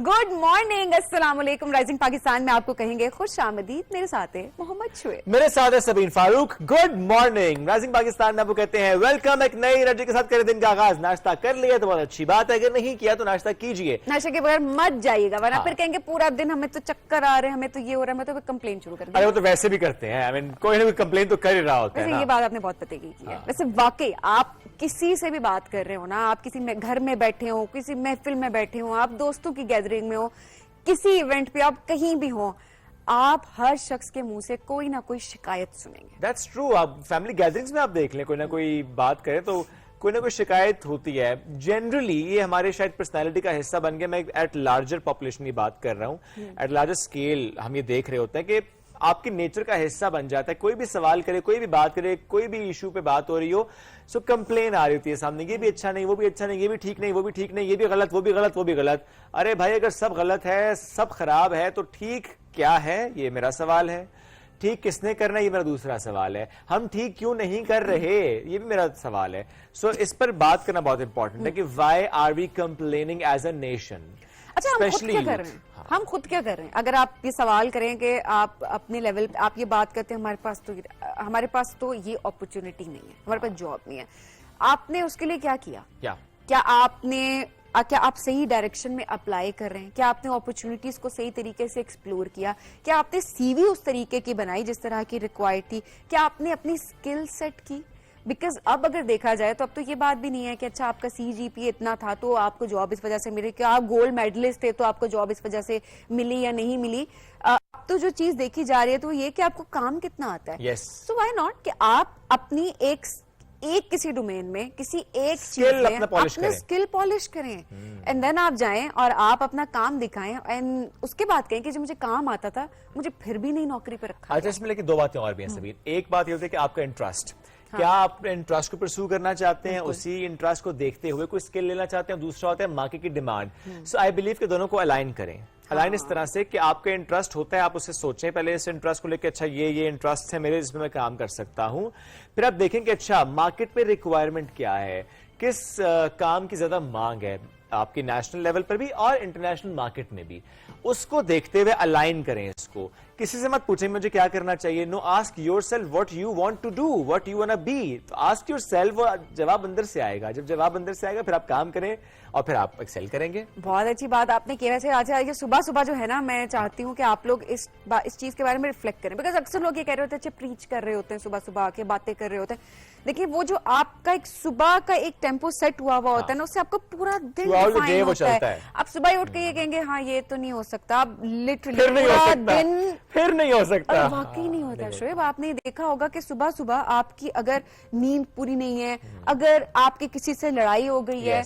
Good morning, अस्सलाम वालेकुम। Rising Pakistan में आपको कहेंगे खुश आमदीद। मेरे साथ है मोहम्मद शुएब, मेरे साथ है Sabeen Farooq. Good morning. Rising Pakistan में आपको कहते हैं वेलकम। एक नई एनर्जी के साथ करें दिन का आगाज। नाश्ता कर लिया तो बहुत अच्छी बात है, अगर नहीं किया तो नाश्ता कीजिए। नाश्ते के बगैर मत जाइएगा, वरना फिर कहेंगे पूरा दिन हमें तो चक्कर आ रहे हैं, हमें तो ये हो रहा है, मैं तो कंप्लेन शुरू कर अरे वो तो वैसे भी करते हैं, आई मीन कोई ना कोई कंप्लेन तो कर ही रहा होता है ना। ये बात आपने बहुत पते की है। वैसे वाकई आप किसी से भी बात कर रहे हो ना, आप किसी में घर में बैठे हो, किसी महफिल में बैठे हो, आप दोस्तों की गैदरिंग में हो, किसी इवेंट पे आप कहीं भी हो, आप हर शख्स के मुंह से कोई ना कोई शिकायत सुनेंगे। That's true. आप फैमिली गैदरिंग्स में आप देख लें, कोई ना कोई बात करे तो कोई ना कोई शिकायत होती है। जनरली ये हमारे शायद पर्सनालिटी का हिस्सा बन गया। मैं एट लार्जर पॉपुलेशन की बात कर रहा हूँ, एट लार्जर स्केल हम ये देख रहे होते हैं कि आपके नेचर का हिस्सा बन जाता है। कोई भी सवाल करे, कोई भी बात करे, कोई भी इशू पे बात हो रही हो, सो कंप्लेन आ रही होती है सामने, ये भी अच्छा नहीं, वो भी अच्छा नहीं, ये भी ठीक नहीं, वो भी ठीक नहीं, ये भी गलत, वो भी गलत, वो भी गलत। अरे भाई, अगर सब गलत है, सब खराब है, तो ठीक क्या है, ये मेरा सवाल है। ठीक किसने करना है, ये मेरा दूसरा सवाल है। हम ठीक क्यों नहीं कर रहे, ये भी मेरा सवाल है। सो इस पर बात करना बहुत इंपॉर्टेंट है कि why are we complaining as a nation. अच्छा, हम खुद क्या कर रहे हैं? हम खुद क्या कर रहे हैं? अगर आप ये सवाल करें कि आप अपने लेवल पे आप ये बात करते हैं, हमारे पास तो ये अपॉर्चुनिटी नहीं है, हमारे पास जॉब नहीं है, आपने उसके लिए क्या किया? क्या आप सही डायरेक्शन में अप्लाई कर रहे हैं? क्या आपने अपॉर्चुनिटीज को सही तरीके से एक्सप्लोर किया? क्या आपने सीवी उस तरीके की बनाई जिस तरह की रिक्वायर्ड थी? क्या आपने अपनी स्किल सेट की? बिकॉज अब अगर देखा जाए तो अब तो ये बात भी नहीं है कि अच्छा आपका CGPA इतना था तो आपको जॉब इस वजह से मिली, क्या आप गोल्ड मेडलिस्ट थे तो आपको जॉब इस वजह से मिली या नहीं मिली। अब तो जो चीज देखी जा रही है तो ये कि आपको काम कितना आता है। सो व्हाई नॉट कि आप अपनी एक किसी डोमेन में, किसी एक चीज में अपना स्किल पॉलिश करें एंड देन आप जाएं और आप अपना काम दिखाएं एंड उसके बाद कहें कि जो मुझे काम आता था मुझे फिर भी नहीं नौकरी पर रखा। अच्छा, इसमें लेकिन दो बातें और भी हैं सभी। एक बात ये होती है कि आपका इंटरेस्ट, क्या आप इंटरेस्ट को परस्यू करना चाहते हैं, उसी इंटरेस्ट को देखते हुए कोई स्किल लेना चाहते हैं। दूसरा होता है मार्केट की डिमांड। सो आई बिलीव कि दोनों को अलाइन करें। अलाइन इस तरह से कि आपका इंटरेस्ट होता है, आप उससे सोचें पहले इस इंटरेस्ट को लेकर, अच्छा ये इंटरेस्ट है मेरे, इसमें मैं काम कर सकता हूं। फिर आप देखें कि अच्छा मार्केट पे रिक्वायरमेंट क्या है, किस काम की ज्यादा मांग है आपकी नेशनल लेवल पर भी और इंटरनेशनल मार्केट में भी। उसको देखते हुए अलाइन करें इसको। किसी से मत पूछें मुझे क्या करना चाहिए। No, ask yourself what you want to do, what you want to be. तो आस्क योरसेल्फ, वो जवाब अंदर से आएगा। जब जवाब अंदर से आएगा फिर आप काम करें और फिर आप एक्सेल करेंगे। बहुत अच्छी बात आपने की। वैसे आज ये सुबह जो है ना, मैं चाहती हूँ कि आप लोग इस चीज के बारे में रिफ्लेक्ट करें। बिकॉज अक्सर लोग ये कह रहे होते हैं, अच्छा प्रीच कर रहे होते हैं, सुबह आके बातें कर रहे होते हैं। देखिए, वो जो आपका एक सुबह का एक टेम्पो सेट हुआ होता है ना, उससे आपको पूरा दिन डिफाइन होता है। आप सुबह उठ के ये कहेंगे हाँ ये तो नहीं हो सकता, आप लिटरली पूरा दिन फिर नहीं हो सकता। वाकई नहीं होता शुएब। आपने देखा होगा कि सुबह आपकी अगर नींद पूरी नहीं है, अगर आपकी किसी से लड़ाई हो गई है,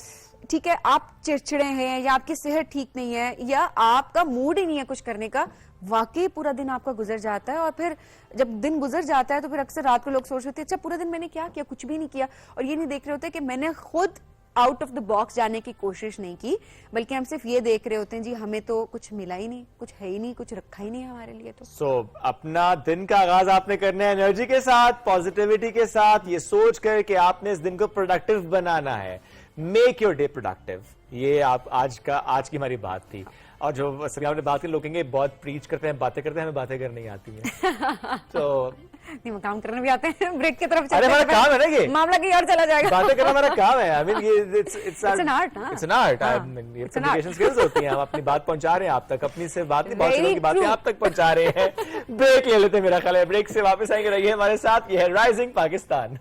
ठीक है, आप चिड़चिड़े हैं या आपकी सेहत ठीक नहीं है या आपका मूड ही नहीं है कुछ करने का, वाकई पूरा दिन आपका गुजर जाता है। और फिर जब दिन गुजर जाता है तो फिर अक्सर रात को लोग सोच रहे थे अच्छा पूरा दिन मैंने क्या किया, कुछ भी नहीं किया। और ये नहीं देख रहे होते कि मैंने खुद आउट ऑफ द बॉक्स जाने की कोशिश नहीं की, बल्कि हम सिर्फ ये देख रहे होते हैं जी हमें तो कुछ मिला ही नहीं, कुछ है ही नहीं, कुछ रखा ही नहीं है हमारे लिए। तो अपना दिन का आगाज आपने करना है एनर्जी के साथ, पॉजिटिविटी के साथ, ये सोच कर कि आपने इस दिन को प्रोडक्टिव बनाना है। Make your day productive. ये आप आज की हमारी बात थी। और जो सभी आपने बात की, लोग कहेंगे बहुत प्रीच करते हैं, बातें करते हैं, हमें बातें करनी नहीं आती हैं। तो नहीं, काम करने भी आते हैं। ब्रेक की तरफ अरे हमारा काम है ना, ये मामला कहीं और चला जाएगा। बातें करना हमारा काम है। आई मीन ये it's an art, it's an art. ये कम्युनिकेशन स्किल्स होती हैं। हम अपनी बात पहुंचा रहे हैं आप तक, अपनी से बात नहीं, बहुत सी लोगों की बातें आप तक पहुंचा रहे हैं। ब्रेक ले लेते हैं, मेरा ख्याल है ब्रेक से वापस आएंगे। रहिए हमारे साथ, ये है राइजिंग पाकिस्तान।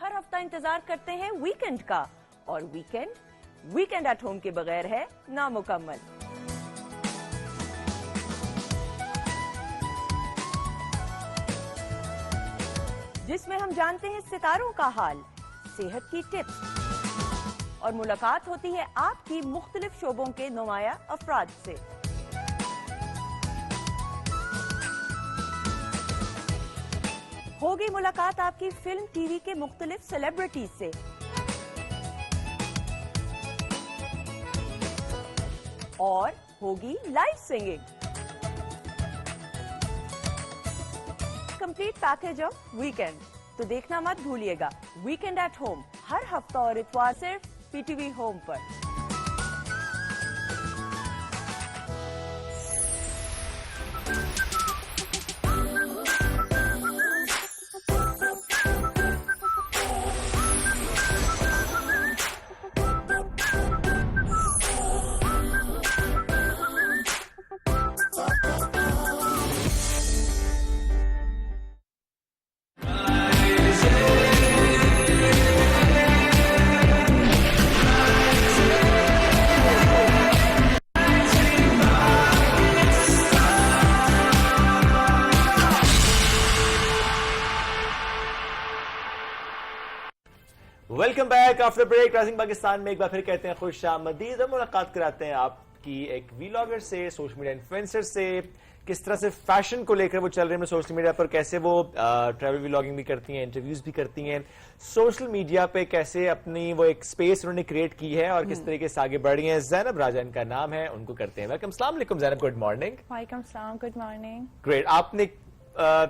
हर हफ्ता इंतजार करते हैं वीकेंड का, और वीकेंड एट होम के बगैर है नामुकम्मल। जिसमें हम जानते हैं सितारों का हाल, सेहत की टिप्स और मुलाकात होती है आपकी मुख्तलिफ शोबों के नुमाया अफराद से। होगी मुलाकात आपकी फिल्म टीवी के मुख्तलिफ सेलिब्रिटीज से। اور ہوگی live singing. Complete package of weekend. تو دیکھنا مت بھولیے گا ویکینڈ ایٹ ہوم ہر ہفتہ اور اتوار صرف پی ٹی وی ہوم پر. Welcome back after break. Rising Pakistan میں ایک بار پھر کہتے ہیں خوش آمدید. ہم ملاقات کراتے ہیں آپ کی ایک ویلاگر سے, سوشل میڈیا انفلوئنسر سے, کس طرح سے فیشن کو لے کر وہ چل رہے ہیں سوشل میڈیا پر, کیسے وہ ٹریول ویلاگنگ بھی کرتی ہیں, انٹرویوز بھی کرتی ہیں, سوشل میڈیا پہ کیسے اپنی وہ ایک اسپیس انہوں نے کریٹ کی ہے اور کس طریقے سے آگے بڑھ رہی ہیں. زینب راجہ ان کا نام ہے, ان کو کرتے ہیں ویلکم. السلام علیکم زینب, گڈ مارننگ. وعلیکم السلام, گڈ مارننگ. گریٹ. آپ نے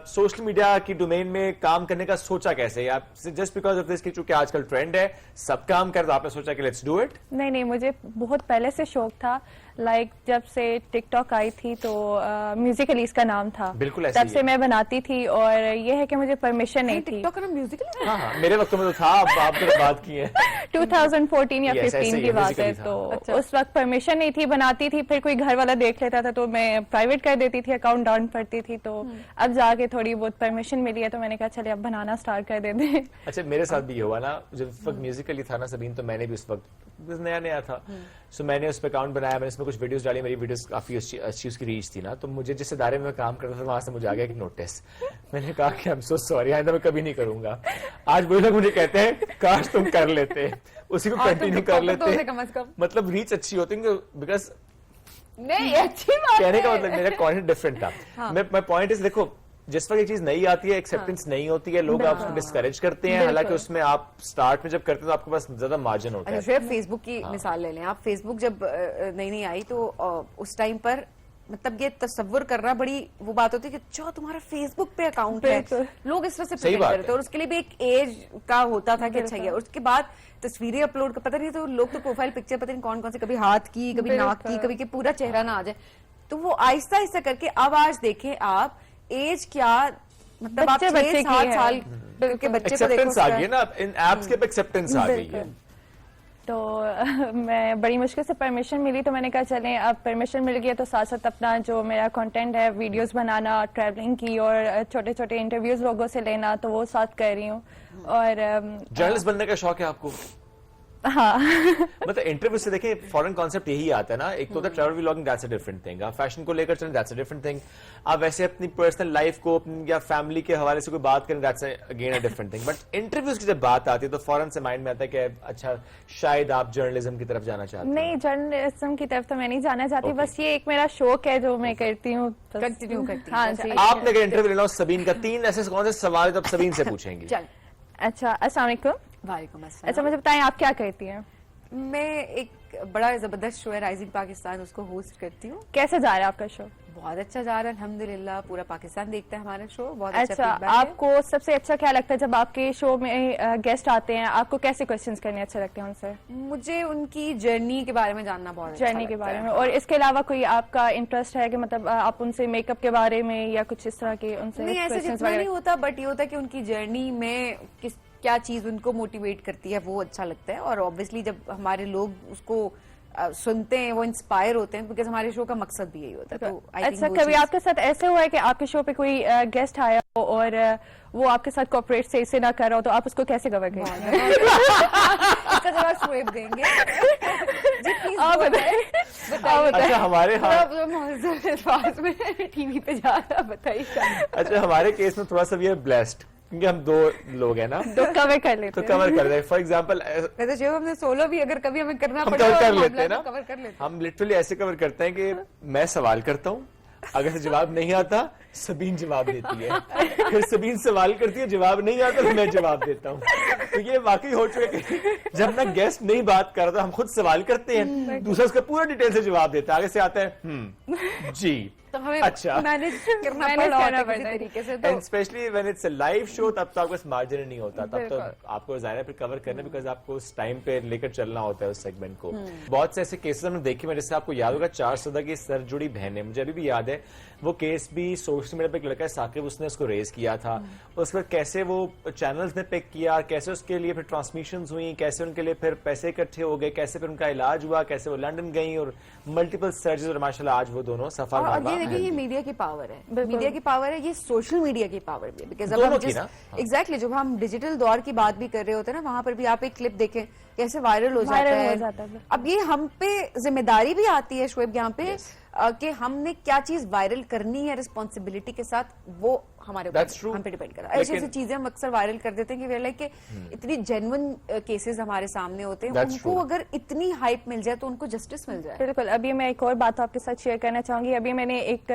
سوشل میڈیا کی ڈومین میں کام کرنے کا سوچا کیسے؟ آپ جسٹ بیکاز آف دس کہ چونکہ آج کل ٹرینڈ ہے سب کام کر, تو آپ نے سوچا کہ لیٹس ڈو اٹ؟ نہیں, مجھے بہت پہلے سے شوق تھا. لائک جب سے ٹک ٹاک آئی تھی تو میوزیکلی اس کا نام تھا, بالکل ایسے تب سے میں بناتی تھی. اور یہ ہے کہ مجھے پرمیشن نہیں تھی. ٹک ٹاک کا نام میوزیکل؟ ہاں میرے وقت میں تو تھا, اب آپ نے بات کی ہے 2014 یا Yes, 15 کی بات ہے. تو اس وقت پرمیشن نہیں تھی, بناتی تھی, پھر کوئی گھر والا دیکھ لیتا تھا تو میں پرائیویٹ کر دیتی تھی, اکاؤنٹ ڈاؤن کرتی تھی. تو اب جا کے تھوڑی بہت پرمیشن ملی ہے تو میں نے کہا چلے اب بنانا اسٹارٹ کر دیتے ہیں. اچھا میرے ساتھ بھی یہ ہوا نا, جب اس وقت میوزیکلی تھا نا سبین, تو میں نے بھی اس وقت نیا تھا, سو میں نے اس پہ اکاؤنٹ بنایا, میں نے اس میں کچھ ویڈیوز ڈالی, میری ویڈیوز کافی اچھی اس کی ریچ تھی نا. تو مجھے جس ادارے میں کام کرتا تھا وہاں سے مجھے آ گیا ایک نوٹس. میں نے کہا کہ I'm so sorry, آئندہ میں کبھی نہیں کروں گا. آج وہ لوگ مجھے کہتے ہیں کاش تم کر لیتے, اسی کو کنٹینیو کر لیتے, مطلب ریچ اچھی ہوتی ہے بیکاز نہیں اچھی بات کہنے کا مطلب میرا کانٹینٹ ڈفرنٹ تھا. میں پوائنٹ از دیکھو, جس وقت یہ چیز نئی آتی ہے ایکسیپٹنس نہیں ہوتی ہے, لوگ آپ کو ڈسکریج کرتے ہیں, حالانکہ اس میں آپ سٹارٹ میں جب کرتے ہیں تو آپ کے پاس زیادہ مارجن ہوتا ہے. شعیب فیس بک کی مثال لے لیں آپ. فیس بک جب نئی آئی تو اس ٹائم پر مطلب یہ تصور کرنا بڑی وہ بات ہوتی ہے کہ جو تمہارا فیس بک پہ اکاؤنٹ ہے, لوگ اس طرح سے پریزنٹ کرتے ہیں, اور اس کے لیے بھی ایک ایج کا ہوتا تھا کہ اچھا ہے. اور اس کے بعد تصویریں اپلوڈ کا پتہ نہیں, تو لوگ تو پروفائل پکچر پتہ نہیں کون سے, کبھی ہاتھ کی, کبھی ناک کی, کبھی کہ پورا چہرہ نہ آ جائے. تو وہ آہستہ آہستہ کر کے اب آج دیکھیں آپ ایج کیا, مطلب آپ 6-7 سال کے بچے کو ایکسیپٹنس آ گئی ہے نا, ان ایپس کے پہ ایکسیپٹنس آ گئی ہے. تو میں بڑی مشکل سے پرمیشن ملی, تو میں نے کہا چلیں اب پرمیشن مل گئی تو ساتھ ساتھ اپنا جو میرا کنٹینٹ ہے, ویڈیوز بنانا, ٹریولنگ کی اور چھوٹے چھوٹے انٹرویوز لوگوں سے لینا, تو وہ ساتھ کر رہی ہوں. اور جرنلسٹ بننے کا شوق ہے آپ کو؟ ہاں مطلب انٹرویو سے دیکھیں فورن کانسیپٹ یہی آتا ہے نا, ایک تو ہوتا ہے travel vlogging, that's a different thing. آپ فیشن کو لے کر چلیں, دیٹس اے ڈفرنٹ تھنگ. آپ ویسے اپنی پرسنل لائف کو یا فیملی کے حوالے سے کوئی بات کریں, that's again a different thing. But interviews کی جب بات آتی ہے تو فورن سے مائنڈ میں آتا ہے کہ اچھا شاید آپ جرنلزم کی طرف جانا چاہتے ہیں. نہیں, جرنلزم کی طرف تو میں نہیں جانا چاہتی, بس یہ ایک میرا شوق ہے جو میں کرتی ہوں, کنٹینیو کرتی. ہاں جی. آپ نے اگر انٹرویو لینا ہو سبین کا, 3 ایسے کون سے سوال تو آپ سبین سے پوچھیں گی. اچھا السلام علیکم. وعلیکم السلام. اچھا مجھے بتائیں آپ کیا کرتی ہیں؟ میں ایک بڑا زبردست شو ہے رائزنگ پاکستان, اس کو ہوسٹ کرتی ہوں. کیسے جا رہا ہے آپ کا شو؟ بہت اچھا جا رہا ہے الحمدللہ, پورا پاکستان دیکھتا ہے ہمارا شو. بہت اچھا, آپ کو سب سے اچھا کیا لگتا ہے جب آپ کے شو میں گیسٹ آتے ہیں, آپ کو کیسے کوسچنز کرنے اچھے لگتے ہیں ان سے؟ مجھے ان کی جرنی کے بارے میں جاننا بہت اچھا جرنی کے بارے میں. اور اس کے علاوہ کوئی آپ کا انٹرسٹ ہے کہ مطلب آپ ان سے میک اپ کے بارے میں یا کچھ اس طرح کے ان سے؟ نہیں ایسا جتنا نہیں ہوتا, بٹ یہ ہوتا ہے کہ ان کی جرنی میں کیا چیز ان کو موٹیویٹ کرتی ہے, وہ اچھا لگتا ہے. اور obviously جب ہمارے لوگ اس کو سنتے ہیں وہ انسپائر ہوتے ہیں, بیکاز ہمارے شو کا مقصد بھی یہی ہوتا ہے. تو اچھا, کبھی آپ کے ساتھ ایسے ہوا ہے کہ آپ کے شو پہ کوئی گیسٹ آیا ہو اور وہ آپ کے ساتھ کوپریٹ صحیح سے نہ کر رہا ہو, تو آپ اس کو کیسے کور کریں گے؟ اس کا جواب شعیب دیں گے. آپ بتائیں. اچھا ہمارے الفاظ میں ٹی وی پہ جا رہا, بتائیے. اچھا ہمارے کیس میں تھوڑا سا بھی بلیسڈ, کیونکہ ہم 2 لوگ ہیں نا, تو کور کر لیتے تو کور کر دیں. فار ایگزامپل ویسے جو ہم نے سولو بھی اگر کبھی ہمیں کرنا ہم پڑے کور کر لیتے ہیں کور کر نا, لیتے. ہم لٹرلی ایسے کور کرتے ہیں کہ میں سوال کرتا ہوں, اگر جواب نہیں آتا سبین جواب دیتی ہے, پھر سبین سوال کرتی ہے, جواب نہیں آتا تو میں جواب دیتا ہوں. تو یہ واقعی ہو چکا ہے کہ جب نا گیسٹ نہیں بات کرتا ہم خود سوال کرتے ہیں, دوسرا اس کا پورا ڈیٹیل سے جواب دیتا ہے, آگے سے آتا ہے جی تو ہمیں اچھا. مینج کرنا پڑتا ہے کسی طریقے سے. تو and especially when it's a live show تب تو آپ کو مارجن نہیں ہوتا, تب تو آپ کو ظاہر ہے پھر کور کرنا, بیکاز آپ کو اس ٹائم پہ لے کر چلنا ہوتا ہے اس سیگمنٹ کو. بہت سے ایسے کیسز ہم نے دیکھے, جیسے آپ کو یاد ہوگا 400 کی سر جڑی بہنیں, مجھے ابھی بھی یاد ہے وہ کیس بھی سوشل میڈیا پہ ایک لڑکا ہے ثاقب, اس نے اس کو ریز کیا تھا, اس پر کیسے وہ چینلز نے پک کیا, کیسے اس کے لیے پھر ٹرانسمیشنز ہوئی, کیسے ان کے لیے پھر پیسے اکٹھے ہو گئے, کیسے پھر ان کا علاج ہوا, کیسے وہ لنڈن گئیں اور ملٹیپل سرجریز, اور ماشاءاللہ آج وہ دونوں صفا اور ماروا. یہ دیکھیں یہ میڈیا کی پاور ہے, میڈیا کی پاور ہے, یہ سوشل میڈیا کی پاور بھی ہے. بیکاز اب ہم ایگزیکٹلی جب ہم ڈیجیٹل دور کی بات بھی کر رہے ہوتے ہیں نا, وہاں پر بھی آپ ایک کلپ دیکھیں کیسے وائرل ہو جاتا ہے. اب یہ ہم پہ ذمہ داری بھی آتی ہے شعیب یہاں پہ کہ ہم نے کیا چیز وائرل کرنی ہے رسپانسبلٹی کے ساتھ, وہ ہمارے اوپر ہم پہ ڈیپینڈ کرتا ہے. ایسی ایسی چیزیں ہم اکثر وائرل کر دیتے ہیں کہ کہ اتنی جینون کیسز ہمارے سامنے ہوتے ہیں, ان کو اگر اتنی ہائپ مل جائے تو ان کو جسٹس مل جائے. بالکل. ابھی میں ایک اور بات آپ کے ساتھ شیئر کرنا چاہوں گی. ابھی میں نے ایک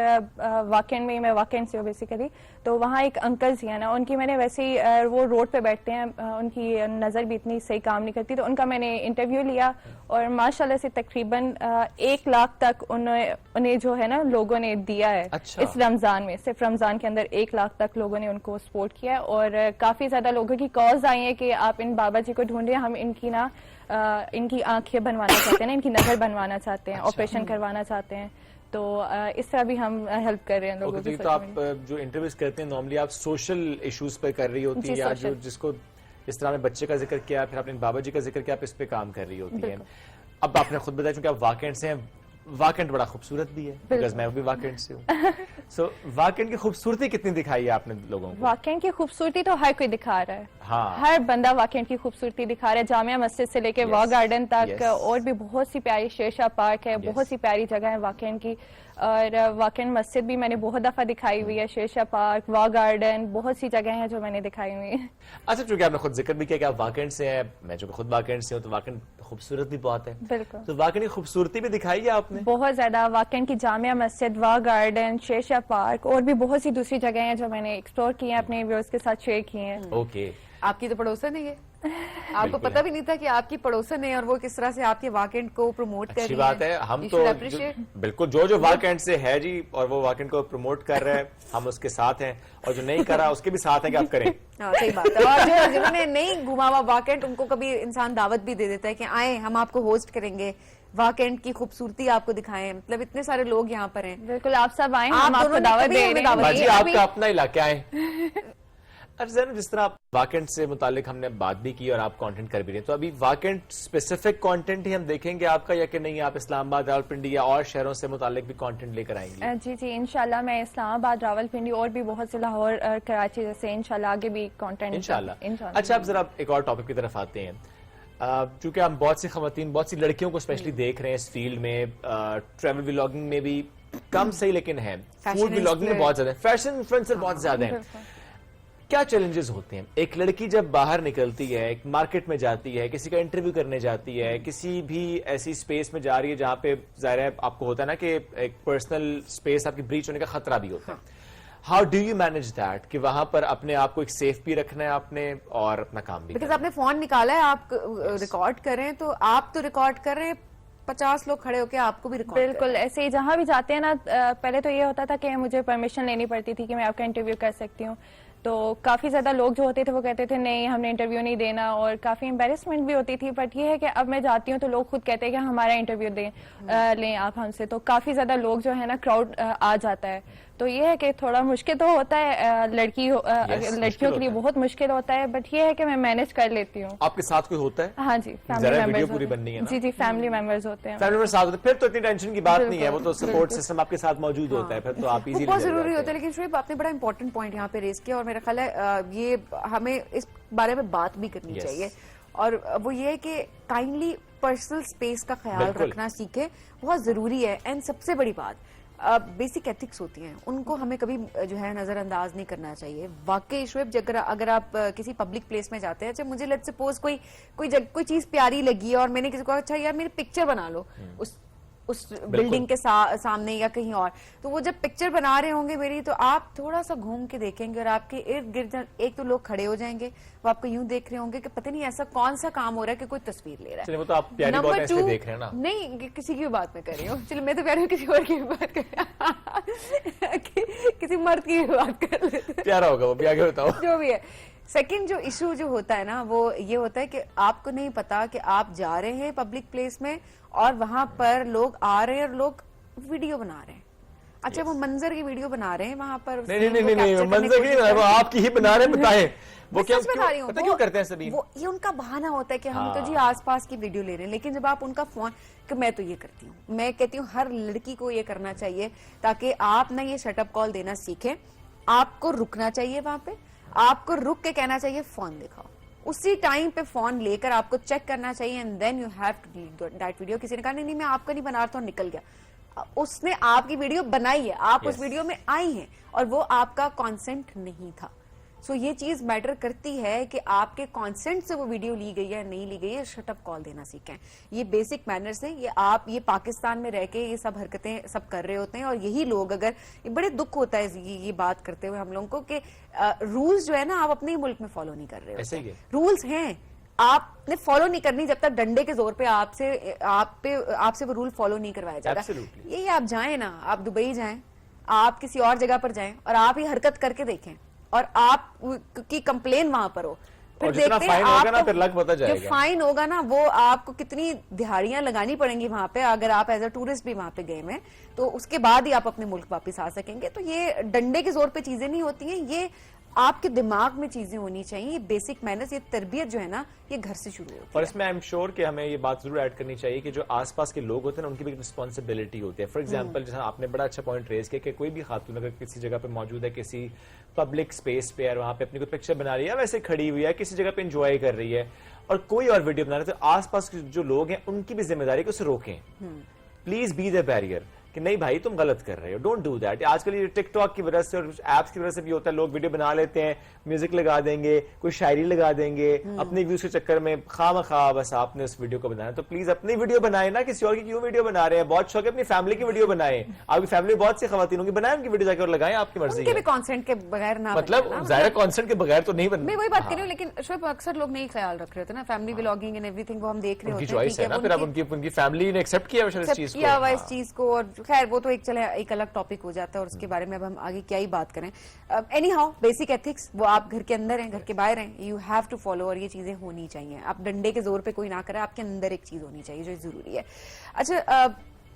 واقعین میں واقعین سے بیسیکلی, تو وہاں ایک انکل جی ہیں نا, ان کی میں نے ویسے ہی وہ روڈ پہ بیٹھتے ہیں, ان کی نظر بھی اتنی صحیح کام نہیں کرتی, تو ان کا میں نے انٹرویو لیا اور ماشاءاللہ سے تقریباً 1 لاکھ تک انہیں جو ہے نا لوگوں نے دیا ہے اس رمضان میں. صرف رمضان کے اندر 1 لاکھ تک لوگوں نے ان کو سپورٹ کیا, اور کافی زیادہ لوگوں کی کالز آئی ہیں کہ آپ ان بابا جی کو ڈھونڈیں, ہم ان کی نا ان کی آنکھیں بنوانا چاہتے ہیں نا, ان کی نظر بنوانا چاہتے ہیں, آپریشن کروانا چاہتے ہیں. تو اس طرح بھی ہم ہیلپ کر رہے ہیں لوگوں کی. تو آپ جو انٹرویوز کرتے ہیں نارملی آپ سوشل ایشوز پہ کر رہی ہوتی ہیں, یا جو جس کو اس طرح میں بچے کا ذکر کیا, پھر آپ نے بابا جی کا ذکر کیا, آپ اس پہ کام کر رہی ہوتی ہیں. اب آپ نے خود بتایا چونکہ آپ واقعین سے ہیں, واقعین بڑا خوبصورت بھی ہے, بیکاز میں بھی واقعین سے ہوں. سو واقعین کی خوبصورتی کتنی دکھائی ہے آپ نے لوگوں کو؟ واقعین کی خوبصورتی تو ہر کوئی دکھا رہا ہے, ہاں ہر بندہ واقعین کی خوبصورتی دکھا رہا ہے. جامعہ مسجد سے لے کے واہ گارڈن تک, اور بھی بہت سی پیاری شیر شاہ پارک ہے, بہت سی پیاری جگہ ہے واقعین کی. اور واقعین مسجد بھی میں نے بہت دفعہ دکھائی ہوئی ہے, شیر شاہ پارک, واہ گارڈن, بہت سی جگہ ہیں جو میں نے دکھائی ہوئی ہیں. اچھا, چونکہ آپ نے خود ذکر بھی کیا کہ آپ واقعین سے ہیں, میں چونکہ خود واقعین سے ہوں, تو واقعین خوبصورت بھی بہت ہے. بالکل. تو واقعین کی خوبصورتی بھی دکھائی ہے آپ نے بہت زیادہ. واقعین کی جامعہ مسجد, واہ گارڈن, شیر شاہ پارک, اور بھی بہت سی دوسری جگہیں ہیں جو میں نے ایکسپلور کی ہیں, اپنے ویورز کے ساتھ شیئر کی ہیں. اوکے. آپ کی تو پڑوسن ہے یہ, آپ کو پتہ بھی نہیں تھا کہ آپ کی پڑوسن ہے, اور وہ کس طرح سے آپ کے واقعین کو پروموٹ کر رہی ہیں. اچھی بات ہے, ہم تو بالکل جو واقعین سے ہے جی, اور وہ واقعین کو پروموٹ کر رہے ہیں, ہم اس کے ساتھ ہیں, اور جو نہیں کر رہا اس کے بھی ساتھ ہیں کہ آپ کریں. صحیح بات ہے. اور جنہوں نے نہیں گھما ہوا واقعین, ان کو کبھی انسان دعوت بھی دے دیتا ہے کہ آئیں ہم آپ کو ہوسٹ کریں گے, واقعین کی خوبصورتی آپ کو دکھائیں. مطلب اتنے سارے لوگ یہاں پر ہیں. بالکل, آپ سب آئیں, ہم آپ کو دعوت دے رہے ہیں. باجی آپ کا اپنا علاقہ ہے. جس طرح واقعین سے متعلق ہم نے بات بھی کی اور آپ کانٹینٹ کر بھی رہے ہیں, تو ابھی واقعین اسپیسیفک کانٹینٹ ہی ہم دیکھیں گے آپ کا, یا کہ نہیں آپ اسلام آباد, راولپنڈی یا اور شہروں سے متعلق بھی کانٹینٹ لے کر آئیں گے؟ جی جی, انشاءاللہ میں اسلام آباد, راولپنڈی اور بھی بہت سے, لاہور, کراچی جیسے انشاءاللہ آگے بھی کانٹینٹ انشاءاللہ. اچھا, اب ذرا ایک اور ٹاپک کی طرف آتے ہیں. چونکہ ہم بہت سی خواتین, بہت سی لڑکیوں کو اسپیشلی دیکھ رہے ہیں اس فیلڈ میں, ٹریول ولاگنگ میں بھی کم صحیح لیکن ہے, فوڈ ولاگنگ میں بہت زیادہ ہے, فیشن انفلوئنسر بہت زیادہ ہیں. کیا چیلنجز ہوتے ہیں؟ ایک لڑکی جب باہر نکلتی ہے, ایک مارکیٹ میں جاتی ہے, کسی کا انٹرویو کرنے جاتی ہے, کسی بھی ایسی سپیس میں جا رہی ہے جہاں پہ ظاہر ہے آپ کو ہوتا ہے نا کہ ایک پرسنل سپیس آپ کی بریچ ہونے کا خطرہ بھی ہوتا ہے. How do you manage that کہ وہاں پر اپنے آپ کو ایک سیف بھی رکھنا ہے آپ نے, اور اپنا کام بھی, بیکاز آپ نے فون نکالا ہے, آپ ریکارڈ کر رہے ہیں, تو آپ تو ریکارڈ کر رہے ہیں, 50 لوگ کھڑے ہو کے آپ کو بھی ریکارڈ. بالکل ایسے ہی جہاں بھی جاتے ہیں نا, پہلے تو یہ ہوتا تھا کہ مجھے پرمیشن لینی پڑتی تھی کہ میں آپ کا انٹرویو کر سکتی ہوں, تو کافی زیادہ لوگ جو ہوتے تھے وہ کہتے تھے نہیں ہم نے انٹرویو نہیں دینا, اور کافی امبیرسمنٹ بھی ہوتی تھی. بٹ یہ ہے کہ اب میں جاتی ہوں تو لوگ خود کہتے ہیں کہ ہمارا انٹرویو دیں, لیں آپ ہم سے, تو کافی زیادہ لوگ جو ہے نا کراؤڈ آ جاتا ہے. تو یہ ہے کہ تھوڑا مشکل تو ہوتا ہے, لڑکیوں کے لیے بہت مشکل ہوتا ہے, بٹ یہ ہے کہ میں مینج کر لیتی ہوں. آپ کے ساتھ کوئی ہوتا ہے؟ ہاں جی, فیملی ویڈیو پوری بننی ہے. جی جی, فیملی ممبرز ہوتے ہیں. فیملی ممبر ساتھ ہوتے ہیں, پھر تو اتنی ٹینشن کی بات نہیں ہے, وہ تو سپورٹ سسٹم آپ کے ساتھ موجود ہوتا ہے, پھر تو آپ ایزیلی بہت ضروری ہوتا ہے. لیکن شعیب آپ نے بڑا امپورٹنٹ پوائنٹ یہاں پہ ریز کیا, اور میرا خیال ہے یہ ہمیں اس بارے میں بات بھی کرنی چاہیے, اور وہ یہ ہے کہ کائنڈلی پرسنل اسپیس کا خیال رکھنا سیکھے, بہت ضروری ہے. اینڈ سب سے بڑی بات بیسک ایتھکس ہوتی ہیں, ان کو ہمیں کبھی جو ہے نظر انداز نہیں کرنا چاہیے. واقعی شعیب اگر آپ کسی پبلک پلیس میں جاتے ہیں, اچھا مجھے لیٹس سپوز کوئی چیز پیاری لگی ہے اور میں نے کسی کو اچھا یار میری پکچر بنا لو, उस बिल्डिंग के सामने या कहीं और, तो वो जब पिक्चर बना रहे होंगे मेरी, तो आप थोड़ा सा घूम के देखेंगे और आपके इर्द गिर्द एक तो लोग खड़े हो जाएंगे, वो आपको यूं देख रहे होंगे कि पता नहीं ऐसा कौन सा काम हो रहा है कि कोई तस्वीर ले रहा चलिए, है। वो तो आप प्यारी बात है इसलिए देख रहे हैं ना। नहीं, किसी की भी बात मैं कर रही हूँ, चलो मैं तो प्यारी हूँ, किसी और की भी बात कर किसी मर्द की भी बात कर लेते, प्यारा होगा वो भी, आगे बताओ। जो भी है। सेकंड जो इशू जो होता है ना, वो ये होता है कि आपको नहीं पता कि आप जा रहे हैं पब्लिक प्लेस में और वहां पर लोग आ रहे हैं और लोग वीडियो बना रहे हैं। अच्छा, वो मंजर की वीडियो बना रहे हैं वहां पर, नहीं, मंजर की नहीं, वो आपकी ही बना रहे हैं, बताएं वो क्या बता रही हूँ, पता क्यों करते हैं सभी? वो ये उनका बहाना होता है कि हम तो जी आसपास की वीडियो ले रहे हैं, लेकिन जब आप उनका फोन, कि मैं तो ये करती हूँ, मैं कहती हूँ हर लड़की को ये करना चाहिए, ताकि आप ना ये शटअप कॉल देना सीखें। आपको रुकना चाहिए वहां पे, आपको रुक के कहना चाहिए फोन दिखाओ, उसी टाइम पे फोन लेकर आपको चेक करना चाहिए, and then you have to delete that video. किसी ने कहा नहीं मैं आपका नहीं बना रहा था, निकल गया, उसने आपकी वीडियो बनाई है, आप उस वीडियो में आई हैं और वो आपका कॉन्सेंट नहीं था। सो ये चीज मैटर करती है कि आपके कॉन्सेंट से वो वीडियो ली गई है या नहीं ली गई है। शटअप कॉल देना सीखें, ये बेसिक मैनर्स हैं। ये आप ये पाकिस्तान में रह के ये सब हरकतें सब कर रहे होते हैं, और यही लोग, अगर ये बड़े दुख होता है ये बात करते हुए हम लोगों को कि रूल्स जो है ना आप अपने ही मुल्क में फॉलो नहीं कर रहे ऐसे ही होते। है। रूल्स हैं, आपने फॉलो नहीं करनी जब तक डंडे के जोर पे आपसे वो रूल फॉलो नहीं करवाया जाएगा। Absolutely. ये आप जाएं ना, आप दुबई जाएं, आप किसी और जगह पर जाएं और आप ये हरकत करके देखें और आप की कंप्लेन वहां पर हो, फिर और जितना देखते हैं फाइन होगा ना आपको- फिर लग पता जो जाएगा। फाइन होगा ना वो आपको कितनी दिहाड़ियां लगानी पड़ेंगी वहां पे, अगर आप एज अ टूरिस्ट भी वहां पे गए हैं तो उसके बाद ही आप अपने मुल्क वापस आ सकेंगे। तो ये डंडे के जोर पे चीजें नहीं होती हैं, ये आपके दिमाग में चीजें होनी चाहिए। ये बेसिक मैनर्स, ये तरबियत जो है ना, ये घर से शुरू होती है। और इसमें आई एम श्योर कि हमें ये बात जरूर ऐड करनी चाहिए कि जो आसपास के लोग होते हैं ना, उनकी भी एक रिस्पॉन्सिबिलिटी होती है। फॉर एग्जांपल, जैसा आपने बड़ा अच्छा पॉइंट रेज किया कि कोई भी खातून अगर किसी जगह पे मौजूद है, किसी पब्लिक स्पेस पे, और वहां पे अपनी कोई पिक्चर बना रही है, वैसे खड़ी हुई है, किसी जगह पे एंजॉय कर रही है और कोई और वीडियो बना रहे, तो आसपास के जो लोग हैं उनकी भी जिम्मेदारी है कि उसे रोकें। प्लीज बी द बैरियर कि नहीं भाई तुम गलत कर रहे हो, डोंट डू दैट। आजकल ये टिकटॉक की वजह से और एप्स की वजह से भी होता है, लोग वीडियो बना लेते हैं, म्यूजिक लगा देंगे, कोई शायरी लगा देंगे, अपने व्यूज के चक्कर में खामखा बस आपने उस वीडियो को बनाया। तो प्लीज अपनी वीडियो बनाए ना, किसी और की क्यों वीडियो बना रहे हैं? बहुत शौक है अपनी फैमिली की वीडियो बनाए, आपकी फैमिली बहुत सी खवातीन होंगी, बनाए उनकी वीडियो जाकर और लगाएं, आपकी मर्जी उनके भी है। कॉन्सेंट के बगैर ना मतलब बनाना। जाहिर कॉन्सेंट के बगैर तो नहीं मैं बनना। वही बात कर रही हूँ, लेकिन शोएब अक्सर लोग नहीं ख्याल रख रहे होते ना, फैमिली व्लॉगिंग एंड एवरीथिंग वो हम देख रहे उनकी होते हैं, चॉइस है ना, फिर अब उनकी फैमिली ने एक्सेप्ट किया इस एक्सेप्ट चीज किया हुआ इस को। चीज को, और खैर वो तो एक चले एक अलग टॉपिक हो जाता है और उसके बारे में अब हम आगे क्या ही बात करें। एनी हाउ बेसिक एथिक्स वो आप घर के अंदर हैं, घर के बाहर हैं, यू हैव टू फॉलो, और ये चीजें होनी चाहिए। आप डंडे के जोर पे कोई ना करे, आपके अंदर एक चीज होनी चाहिए जो जरूरी है। अच्छा,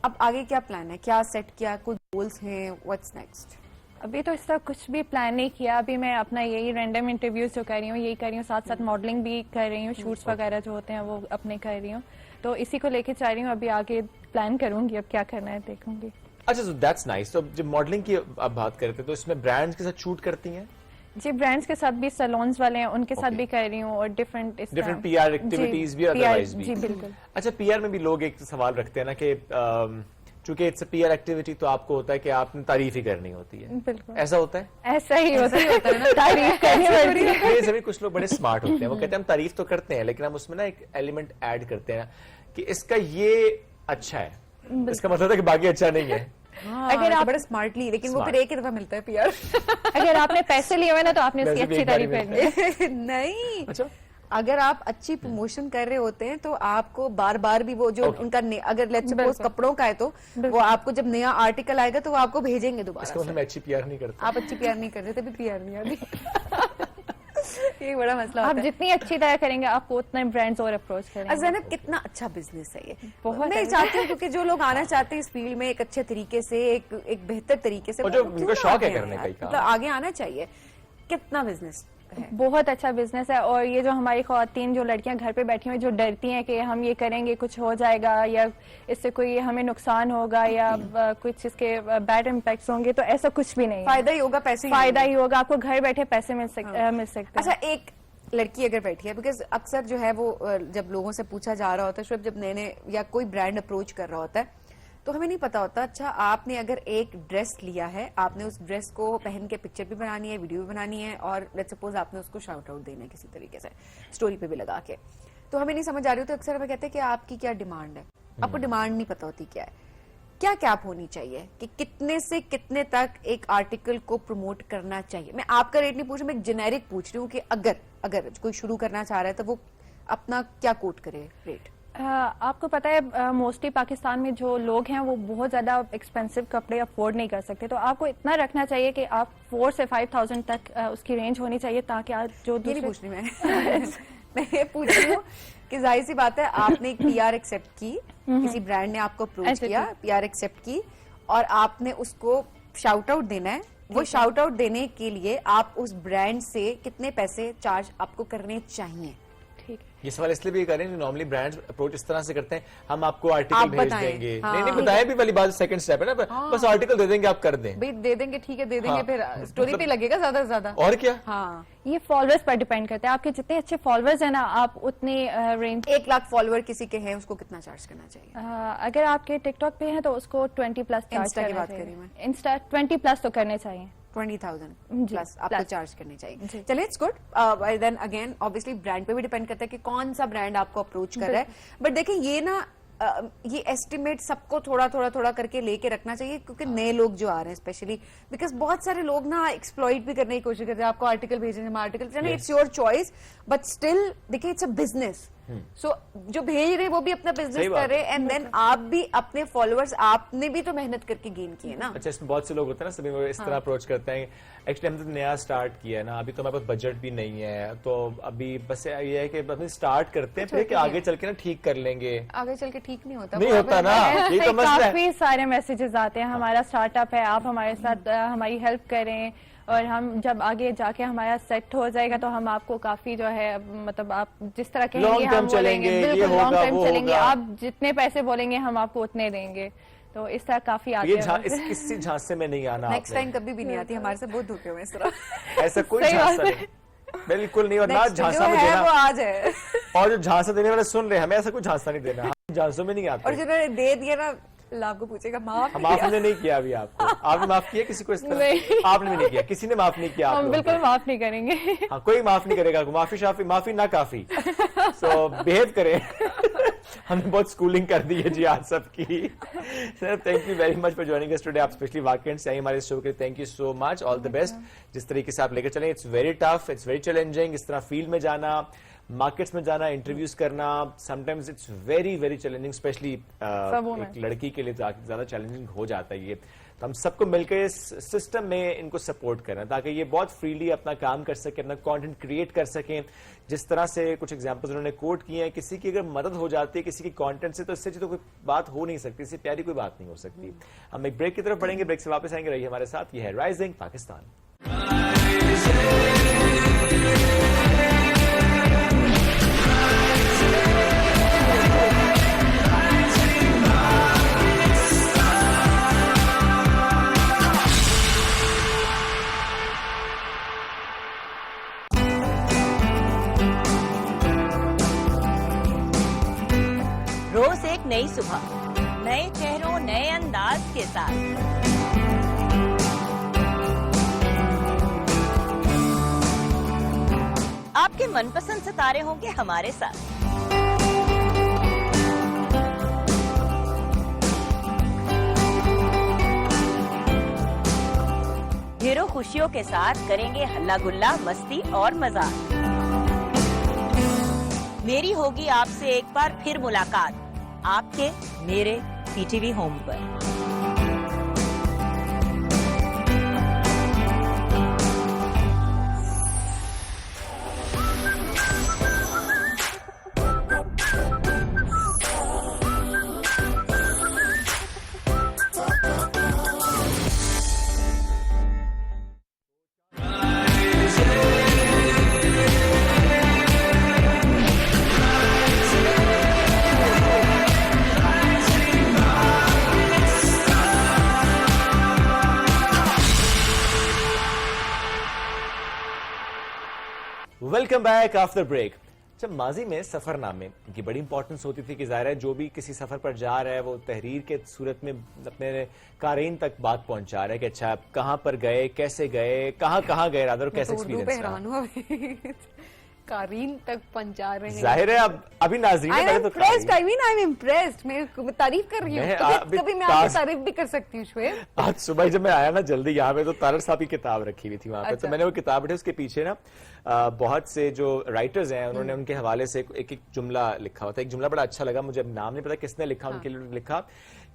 अब आगे क्या प्लान है, क्या सेट किया, कुछ गोल्स हैं, व्हाट्स नेक्स्ट? अभी तो इस तरह कुछ भी प्लान नहीं किया। अभी मैं अपना यही रैंडम इंटरव्यूज जो कर रही हूँ यही कर रही हूँ, साथ साथ मॉडलिंग भी कर रही हूँ, शूट्स वगैरह जो होते हैं वो अपने कर रही हूँ, तो इसी को लेके चाह रही हूँ। अभी आगे प्लान करूंगी, अब क्या करना है देखूंगी। अच्छा, so that's nice। तो जब मॉडलिंग की आप बात करते हैं तो इसमें ब्रांड्स के साथ शूट करती हैं? जी, ब्रांड्स के साथ भी, सैलून्स वाले हैं उनके साथ Okay. भी कर रही हूँ, और डिफरेंट PR एक्टिविटीज भी, अदरवाइज भी। जी बिल्कुल। अच्छा, PR में भी लोग एक सवाल रखते हैं ना कि चूंकि इट्स PR एक्टिविटी तो आपको होता है कि आपने तारीफ ही करनी होती है, बिल्कुल ऐसा होता है? ऐसा ही होता है ना, तारीफ करनी पड़ती है। ये सभी कुछ लोग बड़े स्मार्ट होते हैं, वो कहते हैं हम तारीफ तो करते हैं लेकिन हम उसमें ना एक एलिमेंट ऐड करते हैं कि इसका ये अच्छा है, इसका मतलब है कि बाकी अच्छा नहीं है। अगर आप बड़े स्मार्टली, लेकिन वो फिर एक ही दफा मिलता है PR। अगर आपने पैसे लिए हुए ना तो आपने उसकी वैसे भी अच्छी एक बार ही तारीफ करनी है। नहीं, अच्छा, अगर आप अच्छी प्रमोशन कर रहे होते हैं तो आपको बार बार भी वो जो उनका अगर लेट्स सपोज कपड़ों का है तो वो आपको जब नया आर्टिकल आएगा तो वो आपको भेजेंगे इसका दोबारा मतलब मैं अच्छी PR नहीं करता। आप अच्छी PR नहीं कर रहे तभी PR नहीं आती। ये बड़ा मसला आप होता है। जितनी अच्छी तरह करेंगे आपको उतना ब्रांड्स और अप्रोच करेंगे। ज़ैनब, कितना अच्छा बिजनेस है ये। बहुत मैं चाहती हूँ क्योंकि जो लोग आना चाहते हैं इस फील्ड में एक अच्छे तरीके से, एक बेहतर तरीके से, और जो वो उनका क्यों शौक आगे है आए करने का यार? ही काम। मतलब आगे आना चाहिए। कितना बिजनेस है, बहुत अच्छा बिजनेस है। और ये जो हमारी ख्वातीन जो लड़कियां घर पे बैठी हुई जो डरती हैं कि हम ये करेंगे कुछ हो जाएगा या इससे कोई हमें नुकसान होगा या कुछ इसके बैड इम्पैक्ट्स होंगे, तो ऐसा कुछ भी नहीं है। फायदा ही होगा, पैसे फायदा ही होगा, आपको घर बैठे पैसे मिल सकते हैं। अच्छा, एक लड़की अगर बैठी है, बिकॉज अक्सर जो है वो जब लोगों से पूछा जा रहा होता है, शुभ जब नए या कोई ब्रांड अप्रोच कर रहा होता है तो हमें नहीं पता होता, अच्छा आपने अगर एक ड्रेस लिया है, आपने उस ड्रेस को पहन के पिक्चर भी बनानी है, वीडियो भी बनानी है, और लेट्स सपोज आपने उसको शाउट आउट देना है किसी तरीके से स्टोरी पे भी लगा के, तो हमें नहीं समझ आ रही होती, अक्सर हमें कहते हैं कि आपकी क्या डिमांड है, आपको डिमांड नहीं पता होती क्या है। کیا کیپ ہونی چاہیے کہ کتنے سے کتنے تک ایک آرٹیکل کو پروموٹ کرنا چاہیے؟ میں آپ کا ریٹ نہیں پوچھ رہی, میں ایک جنیرک پوچھ رہی ہوں کہ اگر کوئی شروع کرنا چاہ رہا ہے تو وہ اپنا کیا کوٹ کرے ریٹ؟ آپ کو پتا ہے موسٹلی پاکستان میں جو لوگ ہیں وہ بہت زیادہ ایکسپینسو کپڑے افورڈ نہیں کر سکتے, تو آپ کو اتنا رکھنا چاہیے کہ آپ 4 سے 5,000 تک اس کی رینج ہونی چاہیے, تاکہ آپ جو یہ نہیں پوچھ رہی میں یہ پوچھ رہی ہوں کہ ظاہر سی بات ہے آپ نے ایک پی آر ایکسپٹ کی, کسی برانڈ نے آپ کو اپروچ کیا, پی آر ایکسپٹ کی, اور آپ نے اس کو شاؤٹ آؤٹ دینا ہے. وہ شاؤٹ آؤٹ دینے کے لیے آپ اس برانڈ سے کتنے پیسے چارج آپ کو کرنے چاہیے؟ یہ سوال اس لیے بھی کریں کہ نارملی برانڈ اپروچ اس طرح سے کرتے ہیں, ہم آپ کو آرٹیکل بھیج دیں گے, نہیں بتائیں بھی والی بات سیکنڈ سٹیپ ہے نا, بس آرٹیکل دے دیں گے آپ کر دیں, بھائی دے دیں گے, ٹھیک ہے دے دیں گے, پھر اسٹوری پہ لگے گا زیادہ سے زیادہ, اور کیا. ہاں یہ فالوورز پر ڈیپینڈ کرتا ہے, آپ کے جتنے اچھے فالوورز ہیں نا آپ اتنے رینج. 1 لاکھ فالوور کسی کے ہیں اس کو کتنا چارج کرنا چاہیے؟ اگر آپ کے ٹک ٹاک پہ ہیں تو اس کو 20+ چارج انسٹا کی کرنا بات چاہیے. کری میں, انسٹا 20+ تو کرنے چاہیے, 20,000 جی, پلس آپ کو چارج کرنی چاہیے. جی. چلے it's good. Then again obviously brand پہ بھی ڈیپینڈ کرتا ہے کہ کون سا برانڈ آپ کو اپروچ کر رہا ہے, بٹ دیکھیں یہ نا یہ ایسٹیمیٹ سب کو تھوڑا کر کے لے کے رکھنا چاہیے, کیونکہ نئے لوگ جو آ رہے ہیں اسپیشلی, بیکاز بہت سارے لوگ نا ایکسپلوئٹ بھی کرنے کی کوشش کرتے ہیں. آپ کو آرٹیکل بھیجیں, ہم article, it's your choice, but still دیکھیں اٹس اے بزنس. سو جو بھیج رہے وہ بھی اپنا بزنس کر رہے, اینڈ دین آپ بھی اپنے فالوورز آپ نے بھی تو محنت کر کے گین کی ہے نا. اچھا, اس میں بہت سے لوگ ہوتے ہیں نا, سبھی وہ اس طرح اپروچ کرتے ہیں. ایکچولی ہم نے نیا اسٹارٹ کیا ہے نا, ابھی تو ہمارے پاس بجٹ بھی نہیں ہے, تو ابھی بس یہ ہے کہ اپنے اسٹارٹ کرتے ہیں, پھر کہ آگے چل کے نا ٹھیک کر لیں گے. آگے چل کے ٹھیک نہیں ہوتا, نہیں ہوتا نا, یہ تو مسئلہ ہے. کافی سارے میسیجز آتے ہیں, ہمارا اسٹارٹ اپ ہے, آپ ہمارے ساتھ ہماری ہیلپ کریں, اور ہم جب آگے جا کے ہمارا سیٹ ہو جائے گا تو ہم آپ کو کافی جو ہے مطلب آپ جس طرح کہیں گے ہم بولیں گے, بالکل لانگ ٹائم چلیں گے, آپ جتنے پیسے بولیں گے ہم آپ کو اتنے دیں گے. تو اس طرح کافی آتے ہیں. اس جھانسے میں نہیں آنا, نیکسٹ ٹائم کبھی بھی نہیں آتی, ہمارے سے بہت دھوکے ہوئے اس طرح. ایسا کوئی جھانسا نہیں, بالکل نہیں. اور نہ جھانسا میں دینا, وہ آج ہے, اور جو جھانسا دینے والے سن رہے ہیں, ہمیں ایسا کوئی جھانسا نہیں دینا, ہم جھانسوں میں نہیں آتے. اور جنہوں نے دے دیا نا اللہ آپ کو پوچھے گا معاف ہم نے نہیں کیا ابھی آپ کو. آپ نے معاف کیا کسی کو اس طرح؟ آپ نے بھی نہیں کیا, کسی نے معاف نہیں کیا. ہم بالکل معاف نہیں کریں گے. ہاں, کوئی معاف نہیں کرے گا, معافی نہ کافی. سو بہیو کریں. ہم نے بہت سکولنگ کر دی ہے جی آج سب کی. Sir thank you very much for joining us today. آپ اسپیشلی واقعی سے آئی ہمارے شو کے لیے, thank you so much, all the best. جس طریقے سے آپ لے کر چلیں, it's very tough, it's very challenging. اس طرح فیلڈ میں جانا, مارکیٹس میں جانا, انٹرویوز کرنا, sometimes it's very very challenging, especially ایک لڑکی کے لیے زیادہ چیلنجنگ ہو جاتا ہے یہ. تو ہم سب کو مل کے اس سسٹم میں ان کو سپورٹ کرنا, تاکہ یہ بہت فریلی اپنا کام کر سکیں, اپنا کانٹینٹ کریٹ کر سکیں. جس طرح سے کچھ ایگزامپلز انہوں نے کوٹ کیے ہیں, کسی کی اگر مدد ہو جاتی ہے کسی کی کانٹینٹ سے, تو اس سے تو کوئی بات ہو نہیں سکتی, اس سے پیاری کوئی بات نہیں ہو سکتی. ہم ایک بریک کی طرف بڑھیں گے, بریک سے واپس آئیں گے, رہیے ہمارے ساتھ. یہ ہے رائزنگ پاکستان. روز ایک نئی صبح, نئے چہروں, نئے انداز کے ساتھ. آپ کے من پسند ستارے ہوں گے ہمارے ساتھ. ڈھیروں خوشیوں کے ساتھ کریں گے ہلا گلا, مستی اور مزاق. میری ہوگی آپ سے ایک بار پھر ملاقات, آپ کے میرے پی ٹی وی ہوم پر. Welcome back after break. جب ماضی میں سفر نامے کی بڑی امپورٹنس ہوتی تھی کہ ظاہر ہے جو بھی کسی سفر پر جا رہا ہے وہ تحریر کے صورت میں اپنے قارئین تک بات پہنچا رہا ہے کہ اچھا کہاں پر گئے, کیسے گئے, کہاں گئے, رادر کیسے ایکسپیرینس رہا. कारीन तक पहुंचा रहे हैं. जाहिर है अब अभी नाज़रीन I है, am पहले तो impressed. कारीन। I mean, I am impressed. मैं तारीफ कर रही हूँ. मैं कभी अभी कभी मैं आपकी ताज- तारीफ भी कर सकती हूँ शोएब. आज सुबह जब मैं आया ना जल्दी यहाँ पे, तो तारड़ साहब की किताब रखी हुई थी वहाँ पे, अच्छा। तो मैंने वो किताब उठी, उसके पीछे ना बहुत से जो राइटर्स हैं उन्होंने उनके हवाले से एक एक जुमला लिखा होता है. एक जुमला बड़ा अच्छा लगा मुझे, अब नाम नहीं पता किसने लिखा, उनके लिए लिखा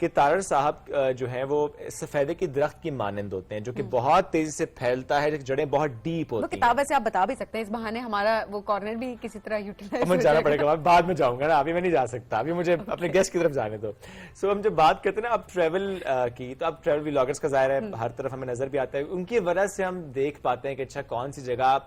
कि तारड़ साहब जो हैं वो सफेदे की दरख्त की मानंद होते हैं, जो कि बहुत तेजी से फैलता है, जड़ें बहुत डीप वो होती हैं. किताब वैसे आप बता भी सकते हैं, इस बहाने हमारा वो कॉर्नर भी किसी तरह यूटिलाइज अब मुझे जाना पड़ेगा, मैं बाद में जाऊंगा ना, अभी मैं नहीं जा सकता, अभी मुझे अपने गेस्ट की तरफ जाने दो. सो हम जब बात करते हैं ना अब ट्रैवल की, तो अब ट्रैवल व्लॉगर्स का ज़ाहिर है हर तरफ हमें नजर भी आता है, उनकी वजह से हम देख पाते हैं कि अच्छा कौन सी जगह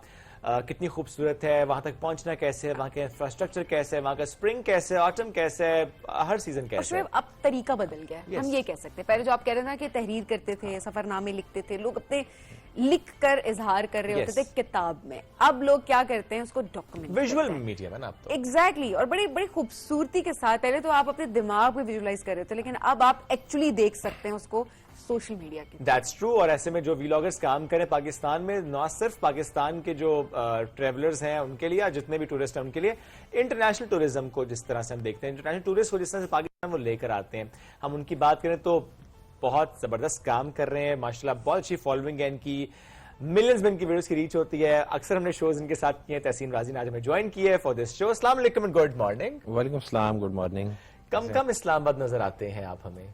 कितनी खूबसूरत है, वहां तक पहुंचना कैसे है, वहां का इंफ्रास्ट्रक्चर कैसे है, वहां का स्प्रिंग कैसे है, ऑटम कैसे है, हर सीजन और कैसे है. शोएब अब तरीका बदल गया है. Yes. हम ये कह सकते हैं, पहले जो आप कह रहे थे ना कि तहरीर करते थे, सफरनामे लिखते थे, लोग अपने लिख कर इजहार कर रहे होते Yes. थे किताब में. अब लोग क्या करते हैं, उसको डॉक्यूमेंट विजुअल मीडियम है ना अब तो. एग्जैक्टली और बड़ी बड़ी खूबसूरती के साथ. पहले तो आप अपने दिमाग में विजुलाइज कर रहे थे, लेकिन अब आप एक्चुअली देख सकते हैं उसको सोशल मीडिया की. That's true. और ऐसे में जो व्लॉगर्स काम करें पाकिस्तान में, न सिर्फ पाकिस्तान के जो ट्रेवलर्स हैं उनके लिए, जितने भी टूरिस्ट हैं उनके लिए, इंटरनेशनल टूरिज्म को जिस तरह से हम देखते हैं, इंटरनेशनल टूरिस्ट को जिस तरह से पाकिस्तान वो लेकर आते हैं, हम उनकी बात करें तो बहुत जबरदस्त काम कर रहे हैं माशाल्लाह. बहुत अच्छी फॉलोइंग है इनकी, मिलियंस में इनकी वीडियोस की रीच होती है. अक्सर हमने शोज इनके साथ किए हैं. तहसीन राजी ने आज हमें ज्वाइन किया है फॉर दिस शो. अस्सलाम वालेकुम एंड गुड मॉर्निंग. वालेकुम सलाम, गुड मॉर्निंग. कम कम इस्लामाबाद नजर आते हैं आप हमें.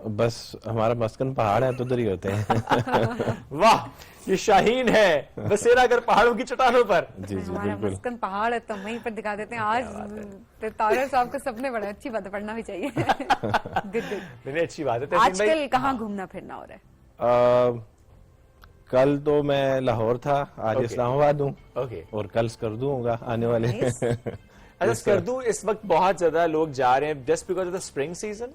बस हमारा मस्कन पहाड़ है तो उधर ही होते हैं. वाह, ये शाहीन है बसेरा अगर पहाड़ों की चट्टानों पर. जी जी हमारा बिल्कुल. मस्कन पहाड़ है तो वहीं पर दिखा देते हैं. आज तारड़ साहब को सपने बड़े अच्छी बात है, पढ़ना भी चाहिए. Good good. नहीं, अच्छी बात है. तहसीन भाई, आजकल कहाँ घूमना फिरना हो रहा है? कल तो मैं लाहौर था, आज Okay. इस्लामाबाद हूँ ओके. और कल स्कर्दू होगा आने वाले. Nice. अच्छा, स्कर्दू इस वक्त बहुत ज्यादा लोग जा रहे हैं just because of the spring season.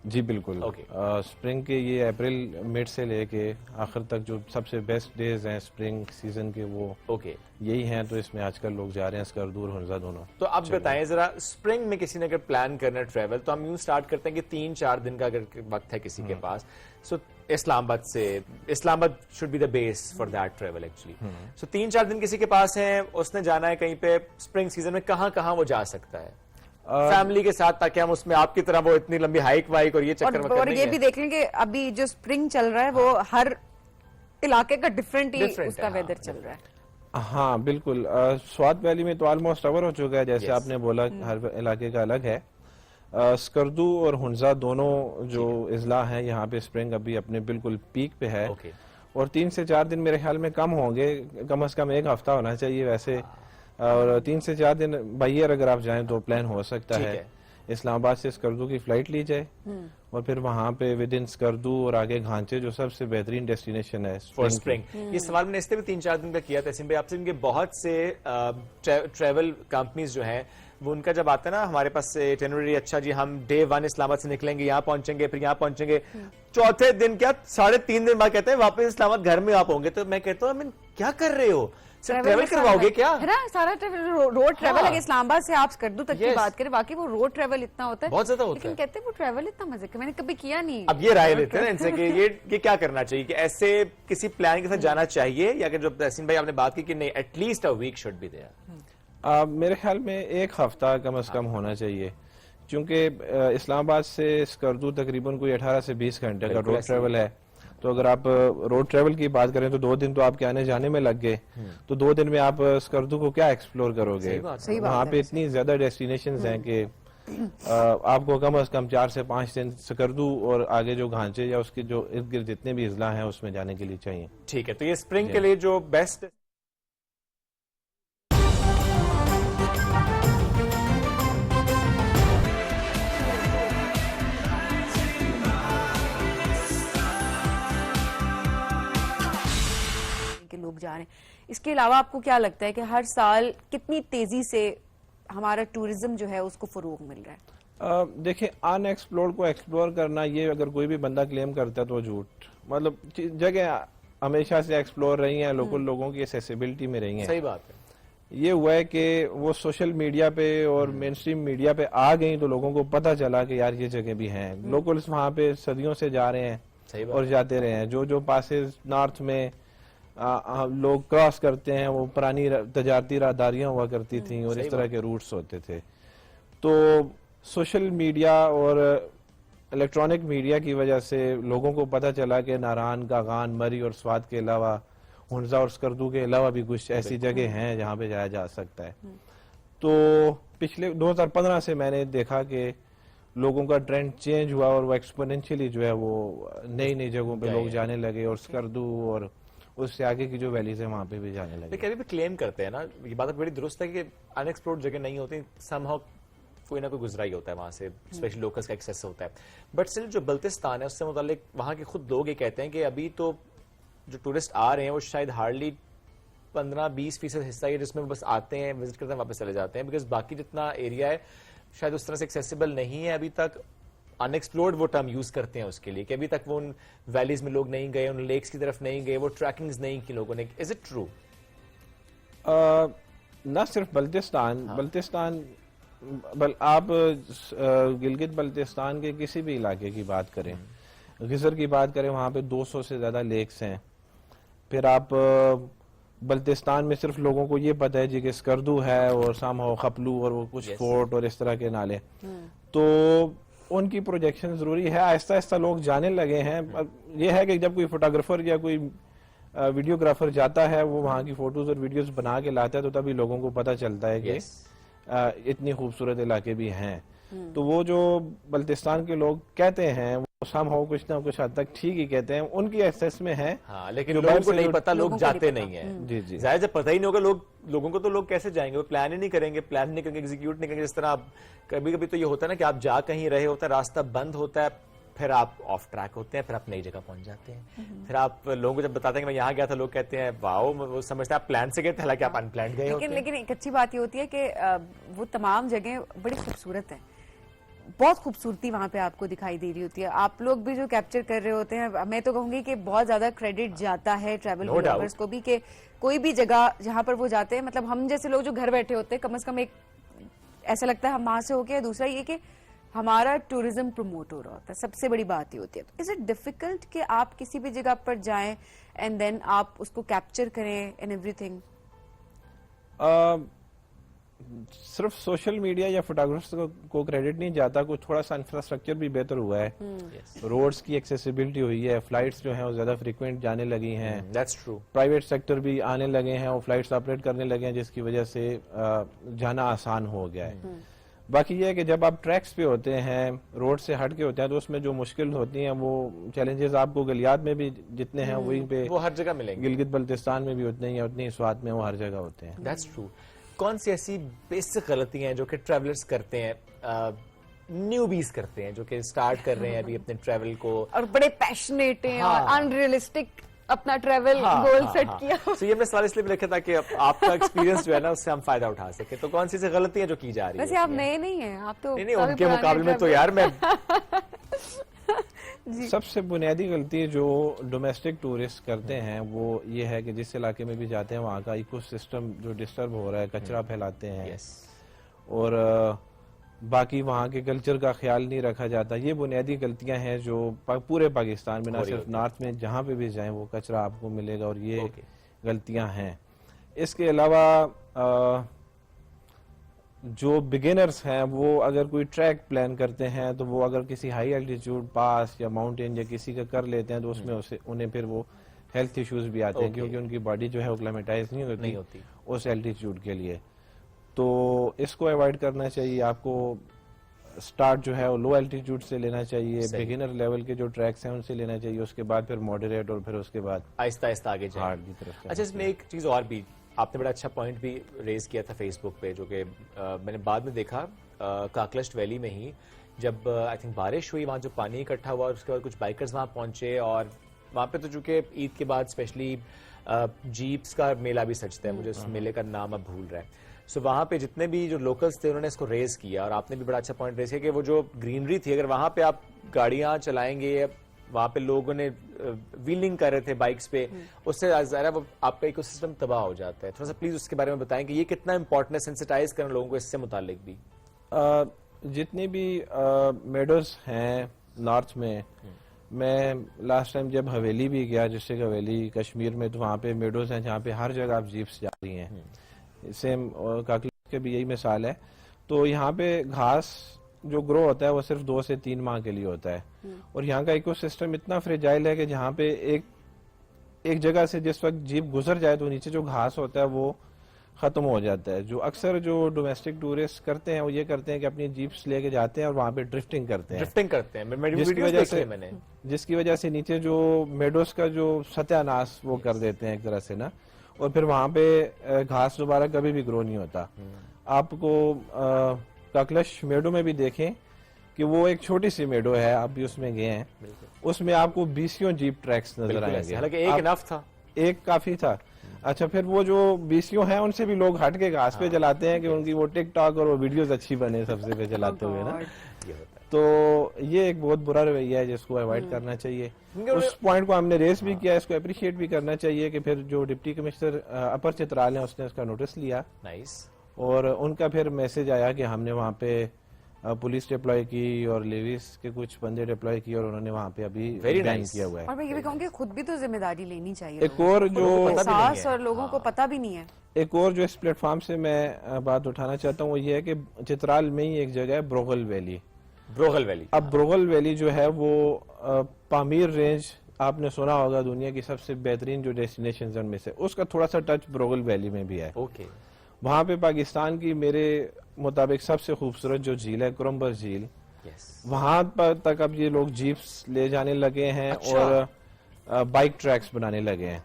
जी बिल्कुल. Okay. स्प्रिंग के ये अप्रैल मिड से लेके आखिर तक जो सबसे बेस्ट डेज हैं स्प्रिंग सीजन के, वो ओके. यही हैं. तो इसमें आजकल लोग जा रहे हैं स्कर्दू और हुंजा दोनों. तो अब बताएं जरा, स्प्रिंग में किसी ने अगर प्लान करना है ट्रैवल, तो हम यूं स्टार्ट करते हैं कि 3-4 दिन का अगर वक्त है किसी के पास, so Islamabad should be the base for that travel actually. So 3-4 दिन किसी के पास है, उसने जाना है कहीं पे स्प्रिंग सीजन में, कहाँ कहाँ वो जा सकता है फैमिली के साथ, ताकि हम उसमें आपकी तरह वो इतनी लंबी हाइक वाइक और ये चक्कर वक्कर और नहीं ये है. भी देख लें कि अभी जो स्प्रिंग चल रहा है वो हर इलाके का डिफरेंट ही Different उसका है, हाँ, वेदर चल रहा है. हाँ बिल्कुल. स्वात वैली में तो ऑलमोस्ट कवर हो चुका है, जैसे Yes. आपने बोला हर इलाके का अलग है. स्कर्दू और हुंजा दोनों जो इजला हैं यहाँ पे स्प्रिंग अभी अपने बिल्कुल पीक पे है. Okay. और 3 से 4 दिन मेरे ख्याल में कम होंगे, कम से कम 1 हफ्ता होना चाहिए वैसे. और 3 से 4 दिन बाय ईयर अगर आप जाएं तो प्लान हो सकता ठीक है. है. इस्लामाबाद से स्कर्दू की फ्लाइट ली जाए और फिर वहाँ पे विद इन स्कर्दू और आगे घांचे जो सबसे बेहतरीन डेस्टिनेशन है फॉर की. स्प्रिंग. ये सवाल मैंने इससे भी 3-4 दिन का किया था तहसीन भाई आपसे. इनके बहुत से ट्रैवल कंपनीज जो हैं वो, उनका जब आता है ना हमारे पास से इटिनरी, अच्छा जी हम डे 1 इस्लामाबाद से निकलेंगे, यहाँ पहुंचेंगे, फिर यहाँ पहुंचेंगे, चौथे दिन क्या 3.5 दिन बाद कहते हैं वापस इस्लामाबाद घर में आप होंगे. तो मैं कहता हूँ क्या कर रहे हो, सिर्फ ट्रैवल करवाओगे क्या? है ना, सारा ट्रैवल रोड ट्रैवल. हाँ. अगर इस्लामाबाद से आप स्कर्दू तक की Yes. बात करें, बाकी वो रोड ट्रैवल इतना होता है, बहुत ज्यादा होता लेकिन है. कहते हैं वो ट्रैवल इतना मजे का मैंने कभी किया नहीं. अब ये राय लेते हैं ना इनसे कि ये क्या करना चाहिए, कि ऐसे किसी प्लान के साथ जाना चाहिए, या कि जो तहसीन भाई आपने बात की कि नहीं at least a week should be there. मेरे ख्याल में 1 हफ्ता कम से कम होना चाहिए, क्योंकि इस्लामाबाद से स्कर्दू तकरीबन कोई 18 से 20 घंटे का बिल्कुल रोड ऐसे ट्रेवल है. तो अगर आप रोड ट्रेवल की बात करें तो 2 दिन तो आपके आने जाने में लग गए. तो 2 दिन में आप स्कर्दू को क्या एक्सप्लोर करोगे? सही बात है. वहाँ पे इतनी ज्यादा डेस्टिनेशंस हैं कि आपको कम से कम 4 से 5 दिन स्कर्दू और आगे जो घांचे या उसके जो इर्द गिर्द जितने भी इजला हैं उसमें जाने के लिए चाहिए. ठीक है. तो ये स्प्रिंग के लिए जो बेस्ट के लोग जा रहे हैं. इसके अलावा आपको क्या लगता है कि हर साल कितनी तेजी से हमारा टूरिज्म जो है उसको फरोग मिल रहा है? देखिए, अनएक्सप्लोर्ड को एक्सप्लोर करना, ये अगर कोई भी बंदा क्लेम करता है तो झूठ. मतलब जगह हमेशा से एक्सप्लोर रही हैं, लोगों की एक्सेसिबिलिटी में रही हैं. सही बात है. ये हुआ है कि वो सोशल मीडिया पे और मेन स्ट्रीम मीडिया पे आ गई तो लोगों को पता चला कि यार ये जगह भी हैं. लोकल्स वहाँ पे सदियों से जा रहे हैं सही बात और जाते रहे हैं. जो पासेस नॉर्थ में لوگ کراس کرتے ہیں, وہ پرانی تجارتی راہداریاں ہوا کرتی تھیں اور اس طرح کے روٹس ہوتے تھے. تو سوشل میڈیا اور الیکٹرانک میڈیا کی وجہ سے لوگوں کو پتہ چلا کہ ناران, کاغان, مری اور سوات کے علاوہ ہنزا اور اسکردو کے علاوہ بھی کچھ ایسی جگہ ہیں جہاں پہ جایا جا سکتا ہے. تو پچھلے 2015 سے میں نے دیکھا کہ لوگوں کا ٹرینڈ چینج ہوا اور وہ ایکسپوننشلی جو ہے وہ نئی نئی جگہوں پہ لوگ جانے لگے, اور اسکردو اور اس سے آگے کی جو ویلیز ہیں وہاں پہ بھی جانے لگے. لیکن ابھی بھی کلیم کرتے ہیں نا, یہ بات بڑی درست ہے کہ ان ایکسپلورڈ جگہ نہیں ہوتی, سم ہاؤ کوئی نہ کوئی گزرا ہی ہوتا ہے وہاں سے, اسپیشلی لوکلز کا ایکسیس ہوتا ہے. بٹ اسٹل جو بلتستان ہے اس سے متعلق وہاں کے خود لوگ یہ کہتے ہیں کہ ابھی تو جو ٹورسٹ آ رہے ہیں وہ شاید ہارڈلی 15-20% حصہ ہے جس میں بس آتے ہیں, وزٹ کرتے ہیں, واپس چلے جاتے ہیں, بیکاز باقی جتنا ایریا ہے شاید اس طرح سے ایکسیسیبل نہیں ہے ابھی تک. ان ایکسپلورڈ وہ ٹرم یوز کرتے ہیں اس کے لیے کہ ابھی تک وہ ان ویلیز میں لوگ نہیں گئے, ان لیکس کی طرف نہیں گئے, وہ ٹریکنگز نہیں کی لوگوں نے. Is it true? نہ صرف بلتستان, بلتستان آپ گلگت بلتستان کے کسی بھی علاقے کی بات کریں, غزر کی بات کریں, وہاں پہ 200 سے زیادہ لیکس ہیں. پھر آپ بلتستان میں صرف لوگوں کو یہ پتہ ہے جی کہ اسکردو ہے اور سامہو خپلو اور وہ کچھ فورٹ اور اس طرح کے نالے, تو ان کی پروجیکشن ضروری ہے. آہستہ آہستہ لوگ جانے لگے ہیں. یہ ہے کہ جب کوئی فوٹوگرافر یا کوئی ویڈیوگرافر جاتا ہے وہ وہاں کی فوٹوز اور ویڈیوز بنا کے لاتا ہے تو تبھی لوگوں کو پتہ چلتا ہے کہ اتنی خوبصورت علاقے بھی ہیں. تو وہ جو بلتستان کے لوگ کہتے ہیں وہ سام ہو کچھ نہ کچھ حد تک ٹھیک ہی کہتے ہیں, ان کی ایکسیس میں ہے. ہاں لیکن لوگوں کو نہیں پتا, لوگ جاتے نہیں ہیں. جی جی ظاہر جب پتہ ہی نہیں ہوگا لوگوں کو تو لوگ کیسے جائیں گے, وہ پلان ہی نہیں کریں گے, ایگزیکیوٹ نہیں کریں گے. جس طرح کبھی کبھی تو یہ ہوتا ہے نا کہ آپ جا کہیں رہے ہوتے ہیں, راستہ بند ہوتا ہے, پھر آپ آف ٹریک ہوتے ہیں, پھر آپ نئی جگہ پہنچ جاتے ہیں. پھر آپ لوگوں کو جب بتاتے ہیں کہ میں یہاں گیا تھا, لوگ کہتے ہیں واؤ, وہ سمجھتے ہیں آپ پلان سے گئے تھے, حالانکہ آپ ان پلانڈ گئے ہوتے ہیں. لیکن ایک اچھی بات یہ ہوتی ہے کہ وہ تمام جگہیں بڑی خوبصورت ہیں, بہت خوبصورتی وہاں پہ آپ کو دکھائی دے رہی ہوتی ہے. آپ لوگ بھی جو کیپچر کر رہے ہوتے ہیں, میں تو کہوں گی کہ بہت زیادہ کریڈٹ جاتا ہے ٹریول بلاگرز کو بھی, کہ کوئی بھی جگہ جہاں پر وہ جاتے ہیں, مطلب ہم جیسے لوگ جو گھر بیٹھے ہوتے ہیں کم از کم ایک ایسا لگتا ہے ہم وہاں سے ہو کے, دوسرا یہ کہ ہمارا ٹورزم پروموٹ ہو رہا ہوتا ہے, سب سے بڑی بات یہ ہوتی ہے. از اٹ ڈیفیکلٹ کہ آپ کسی بھی جگہ پر جائیں اینڈ دین آپ اس کو کیپچر کریں اینڈ ایوری تھنگ؟ صرف سوشل میڈیا یا فوٹوگرافرز کو کریڈٹ نہیں جاتا, کچھ تھوڑا سا انفراسٹرکچر بھی بہتر ہوا ہے. روڈز کی ایکسیسیبلٹی ہوئی ہے, فلائٹس جو ہیں وہ زیادہ فریکوینٹ جانے لگی ہیں. That's true. پرائیویٹ سیکٹر بھی آنے لگے ہیں, وہ فلائٹس آپریٹ کرنے لگے ہیں, جس کی وجہ سے جانا آسان ہو گیا ہے. باقی یہ ہے کہ جب آپ ٹریکس پہ ہوتے ہیں, روڈ سے ہٹ کے ہوتے ہیں, تو اس میں جو مشکل ہوتی ہیں وہ چیلنجز آپ کو گلیات میں بھی جتنے ہیں وہیں پہ وہ ہر جگہ ملیں گے. گلگت بلتستان میں بھی اتنے ہی, اتنی سوات میں وہ ہر جگہ ہوتے ہیں. That's true. کون سی ایسی بیسک غلطیاں ہیں جو کہ ٹریولرز کرتے ہیں, نیوبیز کرتے ہیں, جو کہ سٹارٹ کر رہے ہیں ابھی اپنے ٹریول کو, اور بڑے پیشنیٹ ہیں اور ان ریئلسٹک اپنا ٹریول گول سیٹ کیا؟ تو یہ میں سوال اس لیے بھی رکھا تھا کہ آپ کا ایکسپیرینس جو ہے نا اس سے ہم فائدہ اٹھا سکیں. تو کون سی ایسی غلطیاں جو کی جا رہی ہیں؟ ویسے آپ نئے نہیں ہیں, آپ تو نہیں, ان کے مقابلے میں تو یار میں سب سے بنیادی غلطی جو ڈومیسٹک ٹورسٹ کرتے ہیں وہ یہ ہے کہ جس علاقے میں بھی جاتے ہیں وہاں کا ایکو سسٹم جو ڈسٹرب ہو رہا ہے, کچرا پھیلاتے ہیں, اور باقی وہاں کے کلچر کا خیال نہیں رکھا جاتا. یہ بنیادی غلطیاں ہیں جو پورے پاکستان میں, نہ صرف نارتھ میں, جہاں پہ بھی جائیں وہ کچرا آپ کو ملے گا, اور یہ غلطیاں ہیں. اس کے علاوہ جو بگنرز ہیں وہ اگر کوئی ٹریک پلان کرتے ہیں تو وہ اگر کسی ہائی الٹیٹیوڈ پاس یا ماؤنٹین یا کسی کا کر لیتے ہیں تو اس میں انہیں پھر وہ ہیلتھ ایشوز بھی آتے ہیں, کیونکہ ان کی باڈی جو ہے وہ کلائمیٹائز نہیں ہوتی اس الٹیٹیوڈ کے لیے. تو اس کو ایوائڈ کرنا چاہیے. آپ کو سٹارٹ جو ہے وہ لو الٹیٹیوڈ سے لینا چاہیے, بگنر لیول کے جو ٹریکس ہیں ان سے لینا چاہیے, اس کے بعد پھر ماڈریٹ, اور پھر اس کے بعد آہستہ آہستہ آگے جائیں. ہارڈ کی طرف. اچھا, اس میں ایک چیز اور بھی آپ نے بڑا اچھا پوائنٹ بھی ریز کیا تھا فیس بک پہ, جو کہ میں نے بعد میں دیکھا کاکلشٹ ویلی میں ہی, جب آئی تھنک بارش ہوئی, وہاں جو پانی اکٹھا ہوا, اس کے بعد کچھ بائکرز وہاں پہنچے, اور وہاں پہ تو چونکہ عید کے بعد اسپیشلی جیپس کا میلہ بھی سجتا ہے, مجھے اس میلے کا نام اب بھول رہا ہے. سو وہاں پہ جتنے بھی جو لوکلز تھے انہوں نے اس کو ریز کیا, اور آپ نے بھی بڑا اچھا پوائنٹ ریز کیا کہ وہ جو گرینری تھی, اگر وہاں پہ آپ گاڑیاں چلائیں گے, وہاں پہ لوگوں نے ویلنگ کر رہے تھے بائکس پہ, اس سے ظاہر ہے آپ کا ایکو سسٹم تباہ ہو جاتا ہے. تھوڑا سا پلیز اس کے بارے میں بتائیں کہ یہ کتنا امپورٹنٹ ہے, سینسٹائز کرنا لوگوں کو اس سے متعلق بھی. جتنی بھی میڈوز ہیں نارتھ میں, میں لاسٹ ٹائم جب حویلی بھی گیا، ڈسٹرکٹ حویلی کشمیر میں، تو وہاں پہ میڈوز ہیں جہاں پہ ہر جگہ آپ جیپس جا رہی ہیں. سیم کاکلش کے بھی یہی مثال ہے. تو یہاں پہ گھاس جو گرو ہوتا ہے وہ صرف 2 سے 3 ماہ کے لیے ہوتا ہے، اور یہاں کا ایکو سسٹم اتنا فریجائل ہے کہ جہاں پہ ایک جگہ سے جس وقت جیپ گزر جائے تو نیچے جو گھاس ہوتا ہے وہ ختم ہو جاتا ہے. جو اکثر جو ڈومیسٹک ٹورسٹ کرتے ہیں وہ یہ کرتے ہیں کہ اپنی جیپس لے کے جاتے ہیں اور وہاں پہ ڈرفٹنگ کرتے ہیں، جس کی وجہ سے نیچے جو میڈوز کا جو ستیہ ناش وہ کر دیتے ہیں ایک طرح سے نا، اور پھر وہاں پہ گھاس دوبارہ کبھی بھی گرو نہیں ہوتا. آپ کو کاکلش میڈو میں بھی دیکھیں کہ وہ ایک چھوٹی سی میڈو ہے، آپ بھی اس میں گئے ہیں، اس میں آپ کو 20 جیپ ٹریکس نظر آئیں گے. حالانکہ ایک انف تھا، ایک کافی تھا. اچھا پھر وہ جو 20 ہیں ان سے بھی لوگ ہٹ کے گھاس پہ چلاتے ہیں کہ ان کی وہ ٹک ٹاک اور وہ ویڈیوز اچھی بنے سب سے پہ چلاتے ہوئے نا. تو یہ ایک بہت برا رویہ ہے جس کو اوائڈ کرنا چاہیے. اس پوائنٹ کو ہم نے ریز بھی کیا، اس کو اپریشیٹ بھی کرنا چاہیے کہ پھر جو ڈپٹی کمشنر اپر چترال ہیں اس نے اس کا نوٹس لیا، اور ان کا پھر میسج آیا کہ ہم نے وہاں پہ پولیس ڈپلوائے کی اور لیویز کے کچھ بندے ڈپلوائے کی، اور انہوں نے وہاں پہ ابھی بین کیا ہوا ہے. اور میں یہ بھی کہوں کہ خود بھی تو ذمہ داری لینی چاہیے. ایک اور جو احساس اور لوگوں کو پتہ بھی نہیں ہے. ایک اور جو اس پلیٹ فارم سے میں بات اٹھانا چاہتا ہوں وہ یہ ہے کہ چترال میں ہی ایک جگہ ہے بروغل ویلی. اب بروغل ویلی جو ہے وہ پامیر رینج آپ نے سنا ہوگا دنیا کی سب سے بہترین جو ڈیسٹینیشنز ان میں سے، اس کا تھوڑا سا ٹچ بروغل ویلی میں بھی ہے. وہاں پہ پاکستان کی میرے مطابق سب سے خوبصورت جو جھیل ہے کرمبر جھیل، وہاں پر تک اب یہ لوگ جیپس لے جانے لگے ہیں اور بائک ٹریکس بنانے لگے ہیں.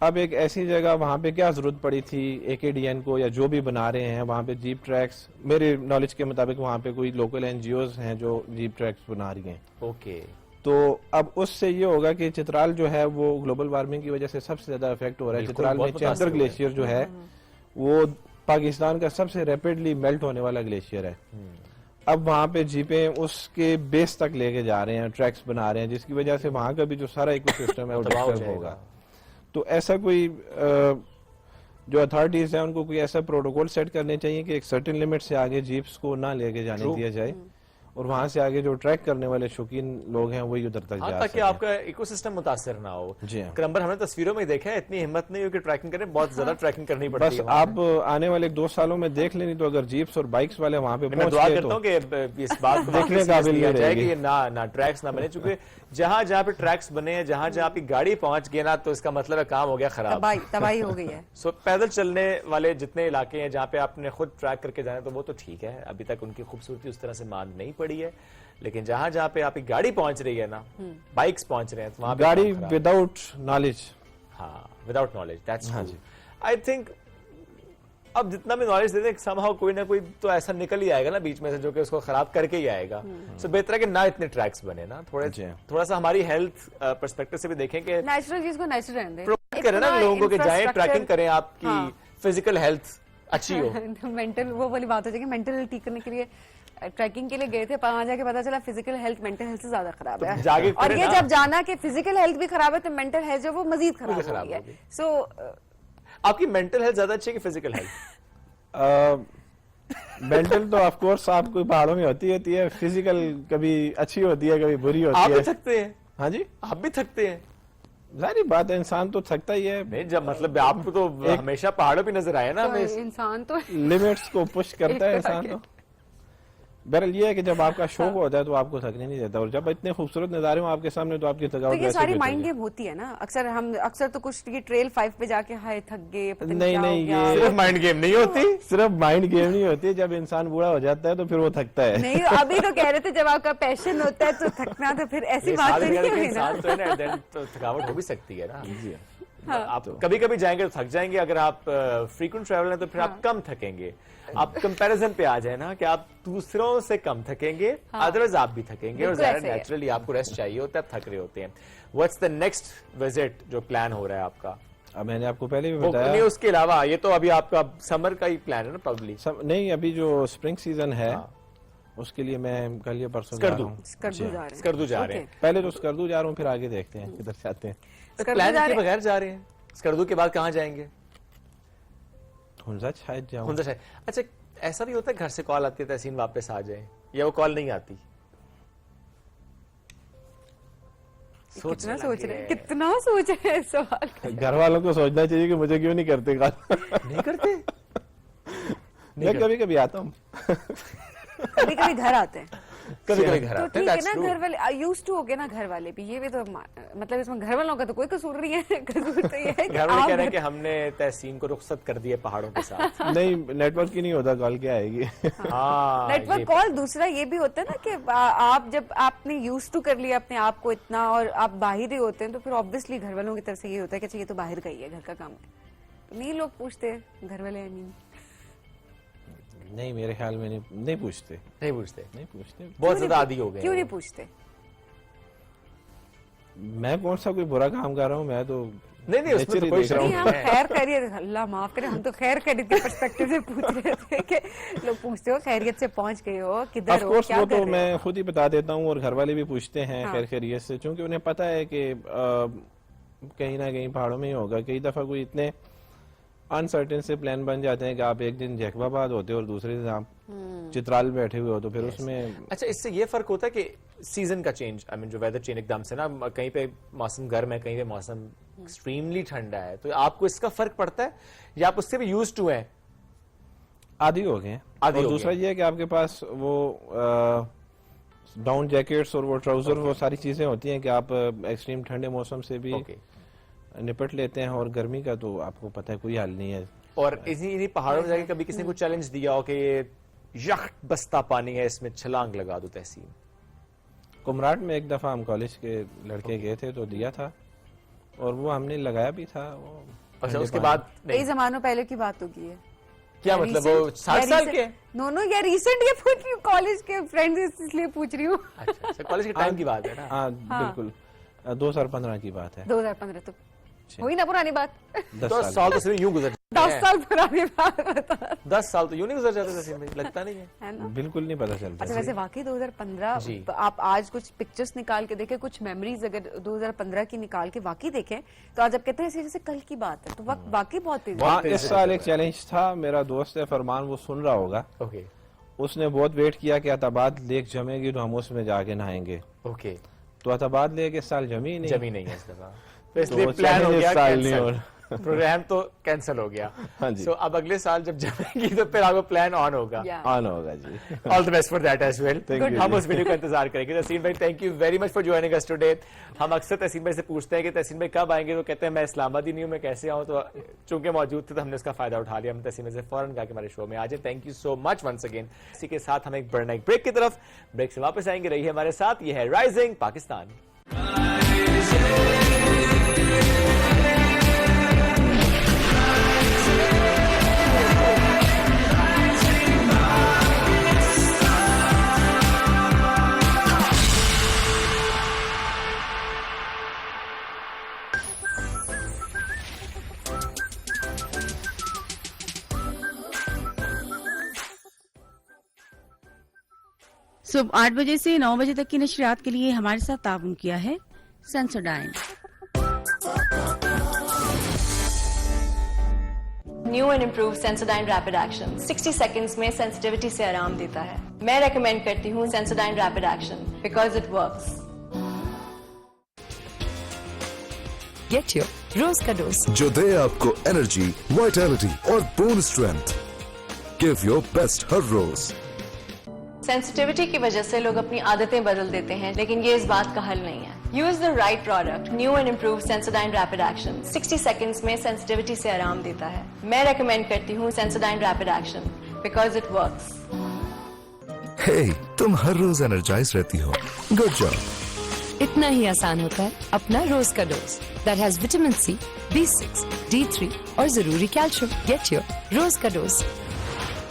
اب ایک ایسی جگہ وہاں پہ کیا ضرورت پڑی تھی AKDN کو یا جو بھی بنا رہے ہیں وہاں پہ جیپ ٹریکس، میرے نالج کے مطابق وہاں پہ کوئی لوکل NGOs ہیں جو جیپ ٹریکس بنا رہی ہیں. تو اب اس سے یہ ہوگا کہ چترال جو ہے وہ گلوبل وارمنگ کی وجہ سے سب سے زیادہ افیکٹ ہو رہا ہے. چترال میں چیمبر گلیشیئر جو ہے وہ پاکستان کا سب سے ریپڈلی میلٹ ہونے والا گلیشیئر ہے. اب وہاں پہ جیپیں اس کے بیس تک لے کے جا رہے ہیں، ٹریکس بنا رہے ہیں، جس کی وجہ سے وہاں کا بھی جو سارا ایکو سسٹم ہے وہ ڈسٹرب ہوگا. تو ایسا کوئی جو اتھارٹیز ہیں ان کو کوئی ایسا پروٹوکول سیٹ کرنے چاہیے کہ ایک سرٹن لمٹ سے آگے جیپس کو نہ لے کے جانے دیا جائے، اور وہاں سے آگے جو ٹریک کرنے والے شوقین لوگ ہیں وہی ادھر تک جا سکیں تاکہ آپ کا ایکو سسٹم متاثر نہ ہو. کرمبر ہم نے تصویروں میں دیکھا ہے، اتنی ہمت نہیں ہو کہ ٹریکنگ کریں، بہت زیادہ ٹریکنگ کرنی پڑتی ہے. بس آپ آنے والے 2 سالوں میں دیکھ لیں، تو اگر جیپس اور بائکس والے وہاں پہ میں دعا کرتا ہوں کہ اس بات کو دیکھنے قابل لیا نہیں جائے رہے کہ گی. یہ نہ ٹریکس نہ بنے، چونکہ جہاں جہاں پہ ٹریکس بنے ہیں، جہاں جہاں آپ کی گاڑی پہنچ گئی نا، تو اس کا مطلب ہے کام ہو گیا خراب، تباہی ہو گئی ہے. سو پیدل چلنے والے جتنے علاقے ہیں جہاں پہ آپ نے خود ٹریک کر کے جانا تو وہ تو ٹھیک ہے، ابھی تک ان کی خوبصورتی اس طرح سے مان نہیں پڑی ہے. لیکن جہاں جہاں پہ آپ کی گاڑی پہنچ رہی ہے نا، بائکس پہنچ رہے ہیں، وہاں پہ گاڑی without knowledge, without knowledge, that's true. I think اب جتنا بھی نالج دے دیں سم ہاؤ کوئی نہ کوئی تو ایسا نکل ہی آئے گا نا بیچ میں سے جو کہ اس کو خراب کر کے ہی آئے گا. سو بہتر ہے کہ نہ اتنے ٹریکس بنے نا، تھوڑا سا ہماری ہیلتھ پرسپیکٹو سے بھی دیکھیں کہ نیچرل چیز کو نیچرل رہنے دیں، پروموٹ کریں نا لوگوں کو کہ جائیں ٹریکنگ کریں، آپ کی فزیکل ہیلتھ اچھی ہو. مینٹل وہ والی بات ہو جائے کہ مینٹل ہیلتھ ٹھیک کرنے کے لیے ٹریکنگ کے لیے گئے تھے، وہاں جا کے پتا چلا فزیکل ہیلتھ مینٹل ہیلتھ سے زیادہ خراب ہے، اور یہ جب جانا کہ فزیکل ہیلتھ بھی خراب ہے تو مینٹل ہیلتھ جو وہ مزید خراب ہو گئی ہے. سو آپ کی مینٹل ہیلتھ زیادہ اچھی ہے کہ فزیکل ہیلتھ؟ مینٹل تو آف کورس آپ کوئی پہاڑوں میں ہوتی ہے، فزیکل کبھی اچھی ہوتی ہے کبھی بری ہوتی ہے. آپ بھی تھکتے ہیں؟ ہاں جی آپ بھی تھکتے ہیں؟ ظاہری بات ہے انسان تو تھکتا ہی ہے. نہیں جب مطلب آپ کو تو ہمیشہ پہاڑوں پہ نظر آئے نا، انسان تو لمٹس کو پش کرتا ہے انسان. تو بہرحال یہ ہے کہ جب آپ کا شوق ہوتا ہے تو آپ کو تھکنے نہیں دیتا، اور جب اتنے خوبصورت نظارے ہوں آپ کے سامنے تو آپ کی تھکاوٹ یہ ساری مائنڈ گیم ہوتی ہے نا. اکثر تو کچھ ٹریل 5 پہ جا کے ہائے تھک گئے، نہیں یہ صرف مائنڈ گیم نہیں ہوتی، صرف مائنڈ گیم نہیں ہوتی. جب انسان بوڑھا ہو جاتا ہے تو پھر وہ تھکتا ہے. نہیں ابھی تو کہہ رہے تھے جب آپ کا پیشن ہوتا ہے تو تھکنا، تو پھر ایسی بات نہیں ہے نا، تھکاوٹ ہو بھی سکتی ہے نا. آپ کبھی کبھی جائیں گے تو تھک جائیں گے، اگر آپ فریکوینٹ ٹریول ہیں تو پھر آپ کم تھکیں گے. آپ کمپیریزن پہ آ جائیں نا کہ آپ دوسروں سے کم تھکیں گے، ادروائز آپ بھی تھکیں گے، اور ظاہر نیچرلی آپ کو ریسٹ چاہیے ہوتا ہے، آپ تھک رہے ہوتے ہیں. واٹس دا نیکسٹ وزٹ جو پلان ہو رہا ہے آپ کا؟ میں نے آپ کو پہلے بھی بتایا. نہیں اس کے علاوہ یہ تو ابھی آپ کا سمر کا ہی پلان ہے نا پرابلی؟ نہیں ابھی جو اسپرنگ سیزن ہے اس کے لیے میں کل یا پرسوں اسکردو جا رہے ہیں. پہلے تو اسکردو جا رہا ہوں، پھر آگے دیکھتے ہیں کدھر جاتے ہیں. پلان کے بغیر جا رہے ہیں؟ اسکردو کے بعد کہاں جائیں گے؟ ہنزا شاید جاؤں. ہنزا شاید. اچھا ایسا بھی ہوتا ہے گھر سے کال آتی ہے تحسین واپس آ جائیں، یا وہ کال نہیں آتی؟ कितना सोच रहे हैं, कितना सोच रहे हैं इस सवाल का। घर वालों को सोचना चाहिए कि मुझे क्यों नहीं करते कॉल। नहीं करते? मैं कभी कभी आता हूँ। कभी कभी घर आते हैं कभी कभी घर तो आते हैं, ठीक है that's ना, true. घर वाले यूज टू हो गए ना, घर वाले भी। ये भी तो मतलब इसमें घर वालों का तो कोई कसूर नहीं है, कसूर तो ये है कि घर वाले आप कह रहे हैं कि हमने तहसीन को रुखसत कर दिया पहाड़ों के साथ। नहीं, नेटवर्क ही नहीं होता, कॉल क्या आएगी। हाँ, नेटवर्क ये- कॉल। दूसरा ये भी होता है ना कि आप जब आपने यूज टू कर लिया अपने आप को इतना और आप बाहर ही होते हैं तो फिर ऑब्वियसली घर वालों की तरफ से ये होता है कि अच्छा ये तो बाहर गई है, घर का काम है, तो नहीं लोग पूछते घर वाले या नहीं। नहीं, मेरे ख्याल में नहीं पूछते। नहीं पूछते, नहीं पूछते। बहुत ज्यादा आदी हो गए क्यों हैं। नहीं पूछते? मैं कौन सा कोई बुरा काम कर रहा हूँ, मैं तो नहीं नहीं, उसमें nature तो ही कोई देख रहा नहीं, हूँ। हम खैर खैरियत, अल्लाह माफ करे, हम तो खैर खैरियत के पर्सपेक्टिव से पूछ रहे थे कि लोग पूछते हो खैरियत से पहुंच गए हो, किधर ऑफ हो, कोर्स क्या वो कर तो रहे मैं हो? खुद ही बता देता हूँ और घर वाले भी पूछते हैं हाँ। खैर खैरियत से, क्योंकि उन्हें पता है कि कहीं ना कहीं पहाड़ों में ही होगा। कई दफा कोई इतने अनसर्टेन से प्लान बन जाते हैं कि आप एक दिन जैकबाबाद होते हो और दूसरे दिन आप चित्राल बैठे हुए हो, तो फिर उसमें अच्छा, इससे ये फर्क होता है कि सीजन का चेंज, आई मीन जो वेदर चेंज एकदम से ना, कहीं पे मौसम गर्म है, कहीं पे मौसम एक्सट्रीमली ठंडा है, तो आपको इसका फर्क पड़ता है या आप उससे भी यूज टू हैं? आदी हो गए हैं। आदी और हो दूसरा गए। ये है कि आपके पास वो डाउन जैकेट्स और वो ट्राउजर, वो सारी चीजें होती हैं कि आप एक्सट्रीम ठंडे मौसम से भी ओके। निपट लेते हैं, और गर्मी का तो आपको पता है कोई हाल नहीं है। और इन्हीं पहाड़ों में जाके कभी किसी ने कोई चैलेंज दिया हो कि ये यख बस्ता पानी है, इसमें छलांग लगा दो तहसीन? कुमराट में एक दफा हम कॉलेज के लड़के गए थे तो दिया था, और वो हमने लगाया भी था। वो अच्छा, ठंडे उसके पानी- बाद कई नहीं। जमानों पहले की बात होगी है। क्या मतलब वो 60 साल के? नो नो, या रिसेंट ये पूछ रही हूँ, कॉलेज के फ्रेंड्स इसलिए पूछ रही हूँ। अच्छा, कॉलेज के टाइम की बात है ना? हाँ बिल्कुल, 2015 की बात है। 2015 तो हुई ना पुरानी बात। 10 10 साल साल तो सिर्फ यूं गुजर 10 साल पुरानी बात बता, 10 साल तो यूं नहीं गुजर जाते तहसीन भाई, लगता नहीं है। है ना? बिल्कुल नहीं पता चलता। अच्छा, वैसे वाकई 2015 जी। आप आज कुछ पिक्चर्स निकाल के देखें, कुछ मेमोरीज अगर 2015 की निकाल के वाकई देखें तो आज आप कहते हैं जैसे कल की बात है, तो वक्त वाकई बहुत तेज है। वहाँ तेज इस से साल गुजर एक चैलेंज था, मेरा दोस्त है फरमान, वो सुन रहा होगा, ओके उसने बहुत वेट किया कि अताबाद लेक जमेगी तो हम उसमें जाके नहाएंगे, ओके, तो अताबाद लेक इस साल जमी ही नहीं। जमी नहीं है इस दफा, तो इसलिए वो प्लान हो challenge गया इस साल नहीं कैंसिल, हो प्रोग्राम तो कैंसिल हो गया। हाँ जी। सो अब अगले साल जब जमेगी तो फिर आपको प्लान ऑन होगा। Yeah. ऑन होगा जी। All the best for that as well. Thank you, हम जी। उस वीडियो का इंतजार करेंगे। तहसीन भाई, thank you very much for joining us today. हम अक्सर तहसीन भाई से पूछते हैं कि तहसीन भाई कब आएंगे, तो कहते हैं मैं इस्लामाबाद ही नहीं हूँ, मैं कैसे आऊँ, तो चूंकि मौजूद थे तो हमने उसका फायदा उठा लिया। हम तहसीन भाई से फौरन कहा कि हमारे शो में आ जाए। Thank you so much once again. इसी के साथ हम एक बढ़ना एक ब्रेक की तरफ, ब्रेक से वापस आएंगे, रहिए हमारे साथ। ये है राइजिंग पाकिस्तान। सुबह 8 बजे से 9 बजे तक की नशरियात के लिए हमारे साथ ताउन किया है Sensodyne. New and improve Sensodyne rapid action 60 seconds में सेंसिटिविटी से आराम देता है। मैं रेकमेंड करती हूँ Sensodyne rapid action because it works. Get your Rose का डोज जो दे आपको एनर्जी, वाइटैलिटी और bone strength. Give your best हर रोज। सेंसिटिविटी की वजह से लोग अपनी आदतें बदल देते हैं, लेकिन ये इस बात का हल नहीं है। Use the right product. New and improve Sensodyne rapid action 60 seconds में सेंसिटिविटी से आराम देता है। मैं रेकमेंड करती हूँ Sensodyne rapid action because it works. Hey, तुम हर रोज एनर्जाइज रहती हो। Good job. इतना ही आसान होता है अपना रोज का dose that has vitamin C, B6, D3 और जरूरी कैल्शियम। गेट योर रोज का डोज।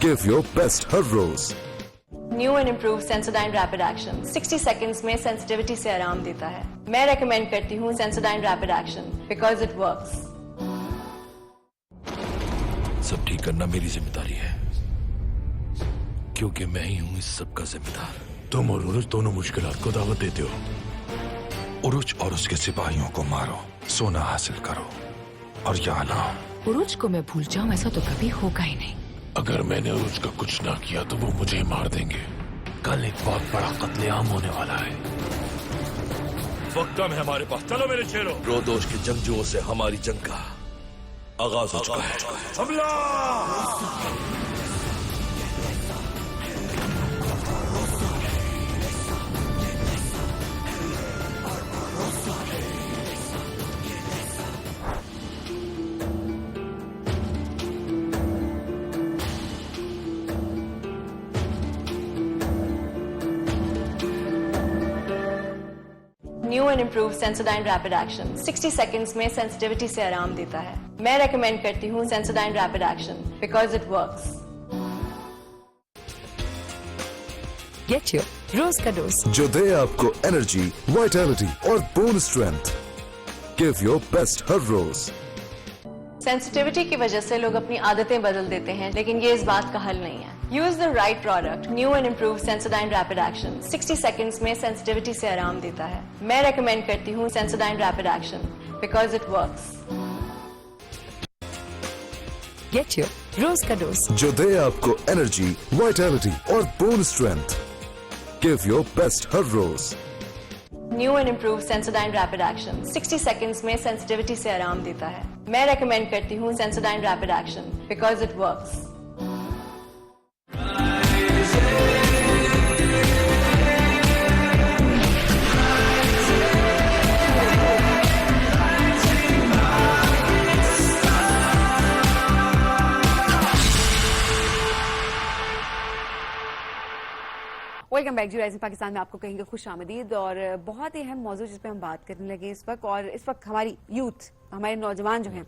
गिव योर बेस्ट हर रोज। New and improve Sensodyne rapid action 60 seconds में सेंसिटिविटी से आराम देता है। मैं रेकमेंड करती हूँ Sensodyne rapid action because it works. सब ठीक करना मेरी जिम्मेदारी है, क्योंकि मैं ही हूं इस सब का जिम्मेदार। तुम और उरुज दोनों मुश्किलात को दावत देते हो। उरुज और उसके सिपाहियों को मारो, सोना हासिल करो और यहाँ लाओ। उरुज को मैं भूल जाऊं ऐसा तो कभी होगा ही नहीं। अगर मैंने उरुज का कुछ ना किया तो वो मुझे मार देंगे। कल एक बहुत बड़ा कत्लेआम होने वाला है। वक्त कम है हमारे पास, चलो मेरे शेरों। रोदोश के जंगजुओं से हमारी जंग का आगाज हो चुका है। हमला! New and improve Sensodyne rapid action 60 seconds में सेंसिटिविटी से आराम देता है। मैं रेकमेंड करती हूँ Sensodyne rapid action because it works. Get your रोज का डोज। जो दे आपको एनर्जी, वाइटैलिटी और bone strength. Give your best हर रोज। सेंसिटिविटी की वजह से लोग अपनी आदतें बदल देते हैं, लेकिन ये इस बात का हल नहीं है। Use the right product, new and improve Sensodyne rapid action 60 seconds में सेंसिटिविटी से आराम देता है। मैं रेकमेंड करती हूँ Sensodyne rapid action because it works. Get your रोज का डोज। जो दे आपको एनर्जी, वाइटैलिटी और bone strength. Give your best हर रोज। New and improve Sensodyne rapid action 60 seconds में सेंसिटिविटी से आराम देता है। मैं रेकमेंड करती हूँ Sensodyne rapid action because it works. Welcome back जी राइजिंग पाकिस्तान में आपको कहेंगे खुश आमदीद। और बहुत ही अहम मौजूद जिस पे हम बात करने लगे इस वक्त, और इस वक्त हमारी यूथ, हमारे नौजवान जो हैं,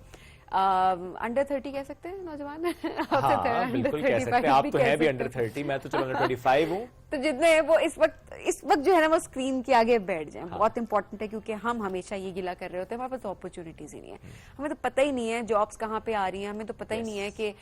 अंडर 30 कह सकते हैं नौजवान? हाँ, बिल्कुल कह सकते हैं। आप तो हैं भी अंडर 30, मैं तो चलो अंडर 25 हूँ। तो जितने हैं वो इस वक्त जो है ना वो स्क्रीन के आगे बैठ जाएं। बहुत इंपॉर्टेंट है, क्योंकि हम हमेशा ये गिला कर रहे होते हैं हमारे पास अपॉर्चुनिटीज ही नहीं है। हमें तो पता ही नहीं है जॉब्स कहाँ पे आ रही हैं, हमें तो पता ही नहीं है कि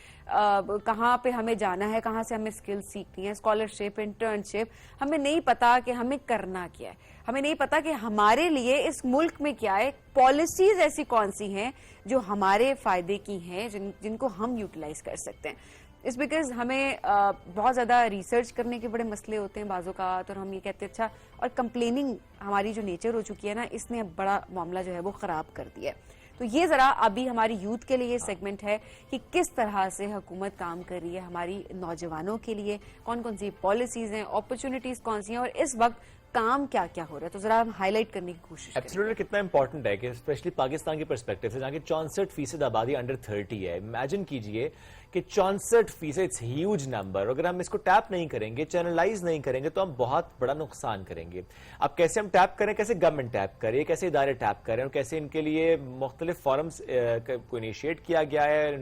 कहाँ पे हमें जाना है, कहाँ से हमें स्किल्स सीखनी है, स्कॉलरशिप, इंटर्नशिप, हमें नहीं पता कि हमें करना क्या है, हमें नहीं पता कि हमारे लिए इस मुल्क में क्या है, पॉलिसीज ऐसी कौन सी हैं जो हमारे फायदे की हैं, जिनको हम यूटिलाइज कर सकते हैं। इस बिकॉज हमें बहुत ज़्यादा रिसर्च करने के बड़े मसले होते हैं बाज़ों का, तो हम ये कहते हैं अच्छा, और कंप्लेनिंग हमारी जो नेचर हो चुकी है ना, इसने बड़ा मामला जो है वो ख़राब कर दिया है। तो ये ज़रा अभी हमारी यूथ के लिए सेगमेंट है कि किस तरह से हुकूमत काम कर रही है हमारी नौजवानों के लिए, कौन कौन सी पॉलिसीज़ हैं, अपॉर्चुनिटीज़ कौन सी हैं, और इस वक्त काम क्या क्या हो रहा है। तो जरा हम हाईलाइट करने की कोशिश करें। एब्सोल्युटली कितना इंपॉर्टेंट है कि स्पेशली पाकिस्तान के पर्सपेक्टिव से, जहाँ की 64% आबादी अंडर 30 है। इमेजिन कीजिए कि 64%, इट्स ह्यूज नंबर। अगर हम इसको टैप नहीं करेंगे, चैनलाइज नहीं करेंगे, तो हम बहुत बड़ा नुकसान करेंगे। अब कैसे हम टैप करें, कैसे गवर्नमेंट टैप करे, कैसे इदारे टैप करें, और कैसे इनके लिए मुख्तलिफ फॉरम्स को इनिशिएट किया गया है,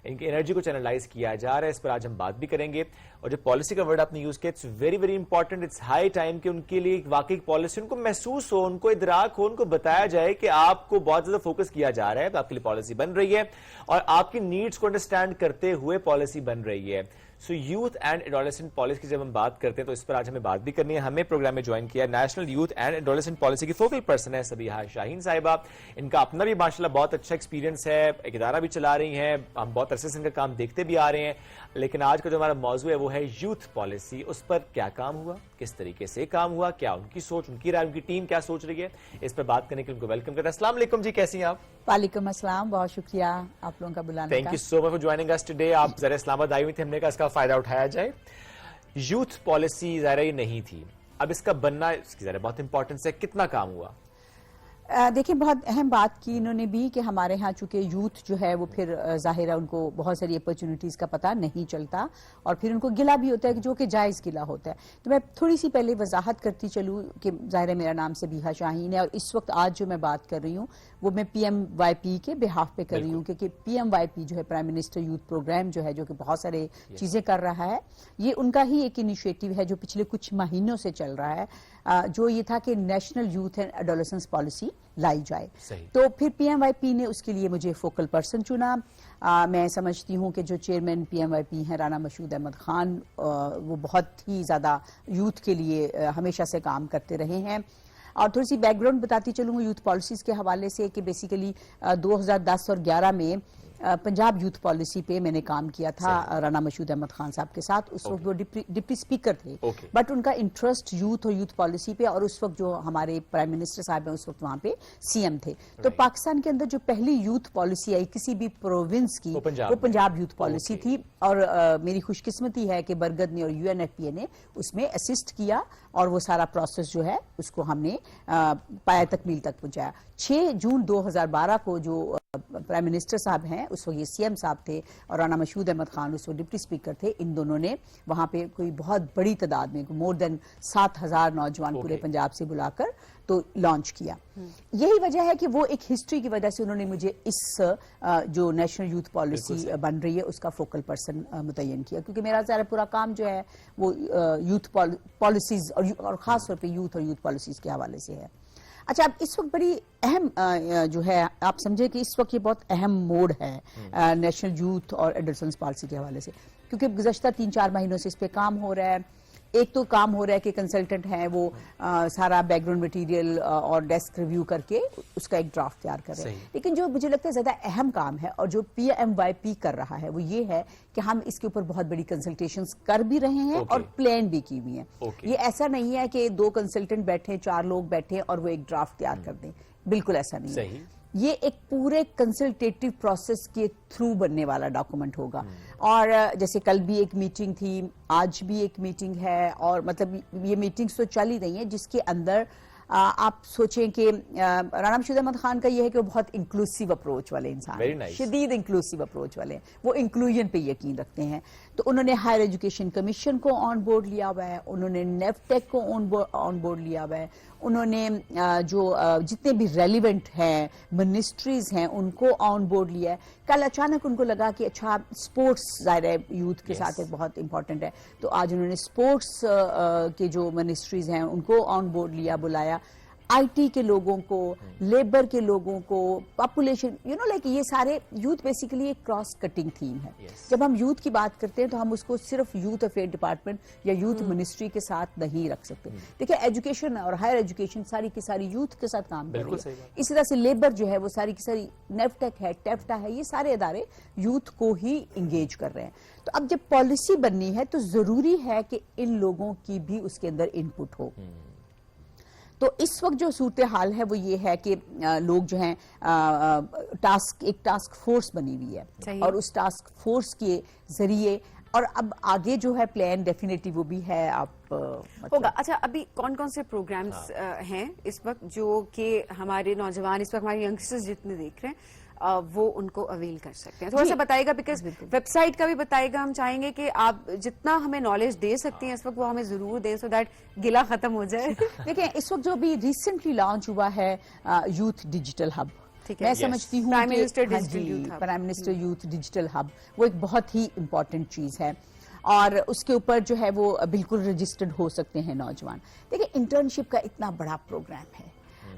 इनकी एनर्जी को चैनलाइज किया जा रहा है, इस पर आज हम बात भी करेंगे। और जो पॉलिसी का वर्ड आपने यूज किया, it's very very important. It's high time कि उनके लिए वाकई पॉलिसी उनको महसूस हो, उनको इदराक हो, उनको बताया जाए कि आपको बहुत ज्यादा फोकस किया जा रहा है, तो आपके लिए पॉलिसी बन रही है, और आपकी नीड्स को अंडरस्टैंड करते हुए पॉलिसी बन रही है। सो यूथ एंड एडोलेसेंट पॉलिसी की जब हम बात करते हैं, तो इस पर आज हमें बात भी करनी है। हमें प्रोग्राम में ज्वाइन किया national youth and adolescent policy की फोकल पर्सन है सबीहा शाहीन साहिबा। इनका अपना भी माशाल्लाह बहुत अच्छा एक्सपीरियंस है, एक इदारा भी चला रही हैं, हम बहुत अरसे से इनका काम देखते भी आ रहे हैं। लेकिन आज का जो हमारा मौजू है वो है यूथ पॉलिसी। उस पर क्या काम हुआ, किस तरीके से काम हुआ, क्या उनकी सोच, उनकी राय, उनकी टीम क्या सोच रही है, इस पर बात करने के लिए उनको वेलकम करते हैं। अस्सलाम वालेकुम जी, कैसी हैं आप? वालेकुम अस्सलाम, बहुत शुक्रिया आप लोगों का बुलाने का। Thank you so much for joining us today. आप जरा इस्लामाबाद आई हुई थी, हमने कहा इसका फायदा उठाया जाए। यूथ पॉलिसी ज़ाहिर ये नहीं थी, अब इसका बनना, इसकी ज़रा बहुत इंपॉर्टेंस है, कितना काम हुआ? देखिए, बहुत अहम बात की इन्होंने भी कि हमारे यहाँ चूंकि यूथ जो है वो फिर ज़ाहिर है उनको बहुत सारी अपॉर्चुनिटीज़ का पता नहीं चलता, और फिर उनको गिला भी होता है कि जो कि जायज़ गिला होता है। तो मैं थोड़ी सी पहले वजाहत करती चलूँ कि ज़ाहिर है मेरा नाम सबीहा शाहीन है, और इस वक्त आज जो मैं बात कर रही हूँ वो मैं PMYP के बिहाफ पे कर रही हूँ, क्योंकि PMYP जो है प्राइम मिनिस्टर यूथ प्रोग्राम जो है, जो कि बहुत सारे चीज़ें कर रहा है, ये उनका ही एक इनिशिएटिव है जो पिछले कुछ महीनों से चल रहा है, जो ये था कि national youth and adolescence policy लाई जाए। तो फिर PMYP ने उसके लिए मुझे फोकल पर्सन चुना। मैं समझती हूँ कि जो चेयरमैन PMYP हैं राना मशहूद अहमद खान, वो बहुत ही ज़्यादा यूथ के लिए हमेशा से काम करते रहे हैं। और थोड़ी सी बैकग्राउंड बताती चलूँ यूथ पॉलिसीज़ के हवाले से कि बेसिकली 2010 और 11 में पंजाब यूथ पॉलिसी पे मैंने काम किया था राना मशहूद अहमद खान साहब के साथ। उस वक्त वो डिप्टी स्पीकर थे, बट उनका इंटरेस्ट यूथ और यूथ पॉलिसी पे, और उस वक्त जो हमारे प्राइम मिनिस्टर साहब हैं उस वक्त वहाँ पे सीएम थे। तो पाकिस्तान के अंदर जो पहली यूथ पॉलिसी आई किसी भी प्रोविंस की, वो पंजाब यूथ पॉलिसी थी। और मेरी खुशकिस्मती है कि बरगद ने और UNFPA ने उसमें असिस्ट किया, और वो सारा प्रोसेस जो है उसको हमने पाया तकमील तक पहुंचाया। 6 जून 2012 को जो प्राइम मिनिस्टर साहब हैं, उस वक्त ये सीएम साहब थे, और राना मशहूद अहमद खान उस वक्त डिप्टी स्पीकर थे, इन दोनों ने वहां पे कोई बहुत बड़ी तादाद में मोर देन 7,000 नौजवान पूरे पंजाब से बुलाकर तो लॉन्च किया। यही वजह है कि वो एक हिस्ट्री की वजह से उन्होंने मुझे इस जो नेशनल यूथ पॉलिसी बन रही है उसका फोकल पर्सन मुतय्यन किया, क्योंकि मेरा सारा पूरा काम जो है वो यूथ पॉलिसीज और खास तौर पे यूथ और यूथ पॉलिसीज के हवाले से है। अच्छा, अब इस वक्त बड़ी अहम जो है, आप समझे कि इस वक्त ये बहुत अहम मोड़ है नेशनल यूथ और एडोलसेंस पॉलिसी के हवाले से, क्योंकि गुज़श्ता 3-4 महीनों से इस पे काम हो रहा है। एक तो काम हो रहा है कि कंसल्टेंट हैं वो सारा बैकग्राउंड मटेरियल और डेस्क रिव्यू करके उसका एक ड्राफ्ट तैयार कर रहे हैं, लेकिन जो मुझे लगता है ज्यादा अहम काम है और जो PMYP कर रहा है वो ये है कि हम इसके ऊपर बहुत बड़ी कंसल्टेशंस कर भी रहे हैं और प्लान भी की हुई हैं। ये ऐसा नहीं है कि 2 कंसल्टेंट बैठे, 4 लोग बैठे और वो एक ड्राफ्ट तैयार कर दें, बिल्कुल ऐसा नहीं है। ये एक पूरे कंसल्टेटिव प्रोसेस के थ्रू बनने वाला डॉक्यूमेंट होगा। और जैसे कल भी एक मीटिंग थी, आज भी एक मीटिंग है, और मतलब ये मीटिंग्स तो चल ही रही हैं, जिसके अंदर आप सोचें कि राना मशहूद अहमद खान का ये है कि वो बहुत इंक्लूसिव अप्रोच वाले इंसान हैं, शदीद इंक्लूसिव अप्रोच वाले हैं, वो इंक्लूजन पे यकीन रखते हैं। तो उन्होंने हायर एजुकेशन कमीशन को ऑन बोर्ड लिया हुआ है, उन्होंने नेफ्टेक को ऑन बोर्ड लिया हुआ है, उन्होंने जो जितने भी रेलिवेंट हैं मिनिस्ट्रीज हैं उनको ऑन बोर्ड लिया है। कल अचानक उनको लगा कि अच्छा स्पोर्ट्स ज़ाहिर है यूथ के साथ एक बहुत इंपॉर्टेंट है, तो आज उन्होंने स्पोर्ट्स के जो मिनिस्ट्रीज हैं उनको ऑन बोर्ड लिया, बुलाया, IT के लोगों को, लेबर के लोगों को, पॉपुलेशन, लाइक ये सारे यूथ बेसिकली एक क्रॉस कटिंग थीम है। जब हम यूथ की बात करते हैं तो हम उसको सिर्फ यूथ अफेयर डिपार्टमेंट या यूथ मिनिस्ट्री के साथ नहीं रख सकते। देखिए, एजुकेशन और हायर एजुकेशन सारी की सारी यूथ के साथ काम कर रही है। इसी तरह से लेबर जो है वो सारी की सारी, नेफ्टेक है, टेफ्टा है, ये सारे इदारे यूथ को ही इंगेज कर रहे हैं। तो अब जब पॉलिसी बननी है तो जरूरी है कि इन लोगों की भी उसके अंदर इनपुट हो। तो इस वक्त जो सूरत हाल है वो ये है कि लोग जो हैं एक टास्क फोर्स बनी हुई है, और उस टास्क फोर्स के जरिए, और अब आगे जो है प्लान डेफिनेटली वो भी है आप होगा। अच्छा, अभी कौन कौन से प्रोग्राम्स हैं इस वक्त जो कि हमारे नौजवान, इस वक्त हमारे यंगस्टर्स जितने देख रहे हैं वो उनको अवेल कर सकते हैं? थोड़ा सा बताइएगा, बिकॉज वेबसाइट का भी बताइएगा। हम चाहेंगे कि आप जितना हमें नॉलेज दे सकते हैं इस वक्त वो हमें जरूर दें, सो दैट गिला खत्म हो जाए। देखिए, इस वक्त जो भी रिसेंटली लॉन्च हुआ है यूथ डिजिटल हब, मैं समझती हूँ prime minister youth digital hub वो एक बहुत ही इंपॉर्टेंट चीज है, और उसके ऊपर जो है वो बिल्कुल रजिस्टर्ड हो सकते हैं नौजवान। देखिए, इंटर्नशिप का इतना बड़ा प्रोग्राम है।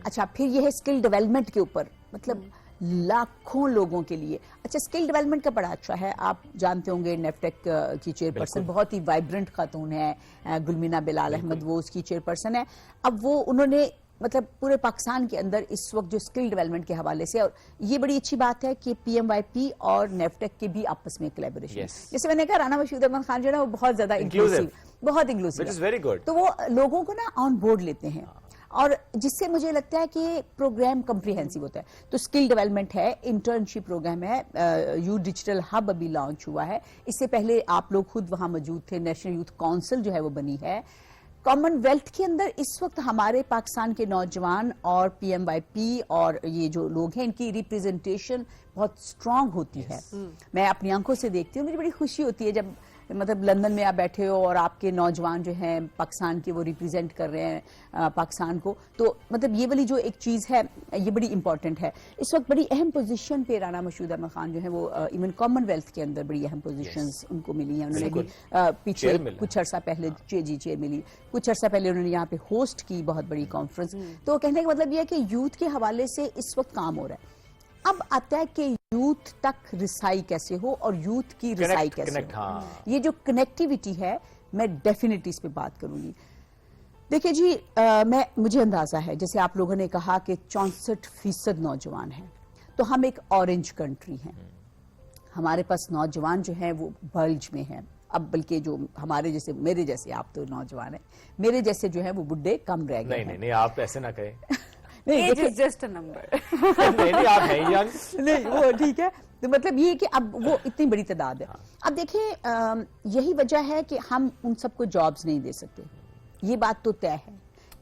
अच्छा, फिर यह है स्किल डेवलपमेंट के ऊपर, मतलब लाखों लोगों के लिए। अच्छा, स्किल डेवलपमेंट का बड़ा अच्छा है, आप जानते होंगे नेफ्टेक की चेयरपर्सन बहुत ही वाइब्रेंट खातून है गुलमीना बिलाल अहमद, वो उसकी चेयरपर्सन है। अब वो उन्होंने मतलब पूरे पाकिस्तान के अंदर इस वक्त जो स्किल डेवलपमेंट के हवाले से, और ये बड़ी अच्छी बात है कि PMYP और नेफ्टेक के भी आपस में कोलैबोरेशन, जैसे मैंने कहा राना मशहूद अहमद खान जो है ना वो बहुत ज्यादा इंक्लूसिव, बहुत इंक्लूसिव, तो वो लोगों को ना ऑन बोर्ड लेते हैं, और जिससे मुझे लगता है कि प्रोग्राम कम्प्रिहेंसिव होता है। तो स्किल डेवलपमेंट है, इंटर्नशिप प्रोग्राम है, यूथ डिजिटल हब अभी लॉन्च हुआ है, इससे पहले आप लोग खुद वहां मौजूद थे, नेशनल यूथ काउंसिल जो है वो बनी है। कॉमनवेल्थ के अंदर इस वक्त हमारे पाकिस्तान के नौजवान और PMYP और ये जो लोग हैं इनकी रिप्रेजेंटेशन बहुत स्ट्रांग होती है। मैं अपनी आंखों से देखती हूँ, मुझे बड़ी खुशी होती है जब मतलब लंदन में आप बैठे हो और आपके नौजवान जो हैं पाकिस्तान के वो रिप्रेजेंट कर रहे हैं पाकिस्तान को, तो मतलब ये वाली जो एक चीज़ है ये बड़ी इंपॉर्टेंट है। इस वक्त बड़ी अहम पोजीशन पे राना मशहूद अहमद खान जो है वो इवन कॉमनवेल्थ के अंदर बड़ी अहम पोजीशंस उनको मिली हैं। उन्होंने भी पीछे कुछ अर्सा पहले चेयर मिली, कुछ अर्सा पहले उन्होंने यहाँ पे होस्ट की बहुत बड़ी कॉन्फ्रेंस। तो कहने का मतलब ये है कि यूथ के हवाले से इस वक्त काम हो रहा है। अब आता है कि यूथ तक रिसाई कैसे हो और यूथ की रिसाई कैसे हो। ये जो कनेक्टिविटी है मैं डेफिनेटली इस पे बात करूंगी। देखिए जी, मुझे अंदाजा है, जैसे आप लोगों ने कहा कि 64% नौजवान हैं, तो हम एक ऑरेंज कंट्री हैं। ہمارے پاس نوجوان جو ہیں وہ بلج میں ہیں. اب بلکہ جو ہمارے جیسے میرے جیسے, آپ تو نوجوان ہیں, میرے جیسے جو ہیں وہ بڈھے کم رہ گئے ہیں. نہیں آپ ایسے نہ کہیں. Age is just a number. نہیں آپ ہیں ینگ. نہیں وہ ٹھیک ہے, تو مطلب یہ کہ اب وہ اتنی بڑی تعداد ہے. اب دیکھیں یہی وجہ ہے کہ ہم ان سب کو جابز نہیں دے سکتے, یہ بات تو طے ہے,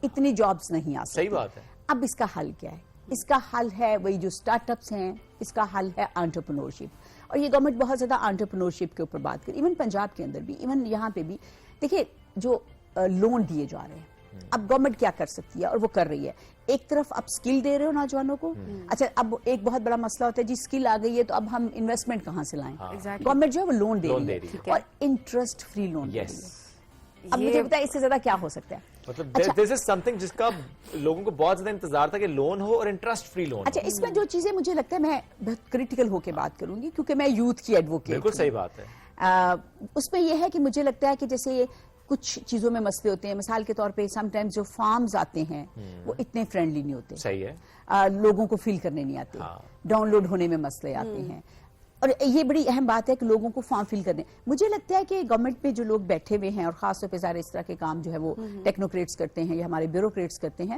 اتنی جابز نہیں آ سکتی. صحیح بات ہے. اب اس کا حل کیا ہے؟ اس کا حل ہے وہی جو سٹارٹ اپس ہیں, اس کا حل ہے انٹرپرنورشپ. اور یہ گورنمنٹ بہت زیادہ انٹرپرنورشپ کے اوپر بات کری, ایون پنجاب کے اندر بھی, ایون یہاں پہ بھی. دیکھیں جو لون دیے جا رہے ہیں, اب گورنمنٹ کیا کر سکتی ہے اور وہ کر رہی ہے. ایک طرف اب سکل دے رہے ہو نوجوانوں کو, اچھا اب ایک بہت بڑا مسئلہ ہوتا ہے جی سکل آ گئی ہے تو اب ہم انویسٹمنٹ کہاں سے لائیں. گورنمنٹ جو ہے وہ لون دے رہی ہے اور انٹرسٹ فری لون دے رہی ہے. اب مجھے بتائیں اس سے زیادہ کیا ہو سکتا ہے؟ مطلب this is something جس کا لوگوں کو بہت زیادہ انتظار تھا کہ لون ہو اور انٹرسٹ فری لون. اچھا اس میں جو چیزیں مجھے لگتا ہے میں بہت کریٹیکل ہو کے بات کروں گی کیونکہ میں یوتھ کی ایڈوکیٹ. بالکل صحیح بات ہے. اس میں یہ ہے کہ مجھے لگتا ہے کہ جیسے کچھ چیزوں میں مسئلے ہوتے ہیں, مثال کے طور پہ سم ٹائمز جو فارمز آتے ہیں وہ اتنے فرینڈلی نہیں ہوتے. صحیح ہے. لوگوں کو فل کرنے نہیں آتے, ڈاؤن لوڈ ہونے میں مسئلے آتے ہیں, اور یہ بڑی اہم بات ہے کہ لوگوں کو فارم فل کرنے. مجھے لگتا ہے کہ گورنمنٹ میں جو لوگ بیٹھے ہوئے ہیں اور خاص طور پہ ظاہر اس طرح کے کام جو ہے وہ ٹیکنوکریٹس کرتے ہیں یا ہمارے بیوروکریٹس کرتے ہیں,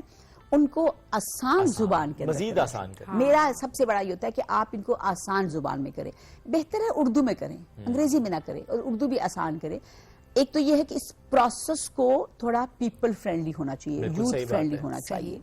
ان کو آسان زبان کے مزید آسان کریں. میرا سب سے بڑا یہ ہوتا ہے کہ آپ ان کو آسان زبان میں کریں. بہتر ہے اردو میں کریں, انگریزی میں نہ کریں, اور اردو بھی آسان کریں. ایک تو یہ ہے کہ اس پروسیس کو تھوڑا پیپل فرینڈلی ہونا چاہیے, یوتھ فرینڈلی ہونا چاہیے,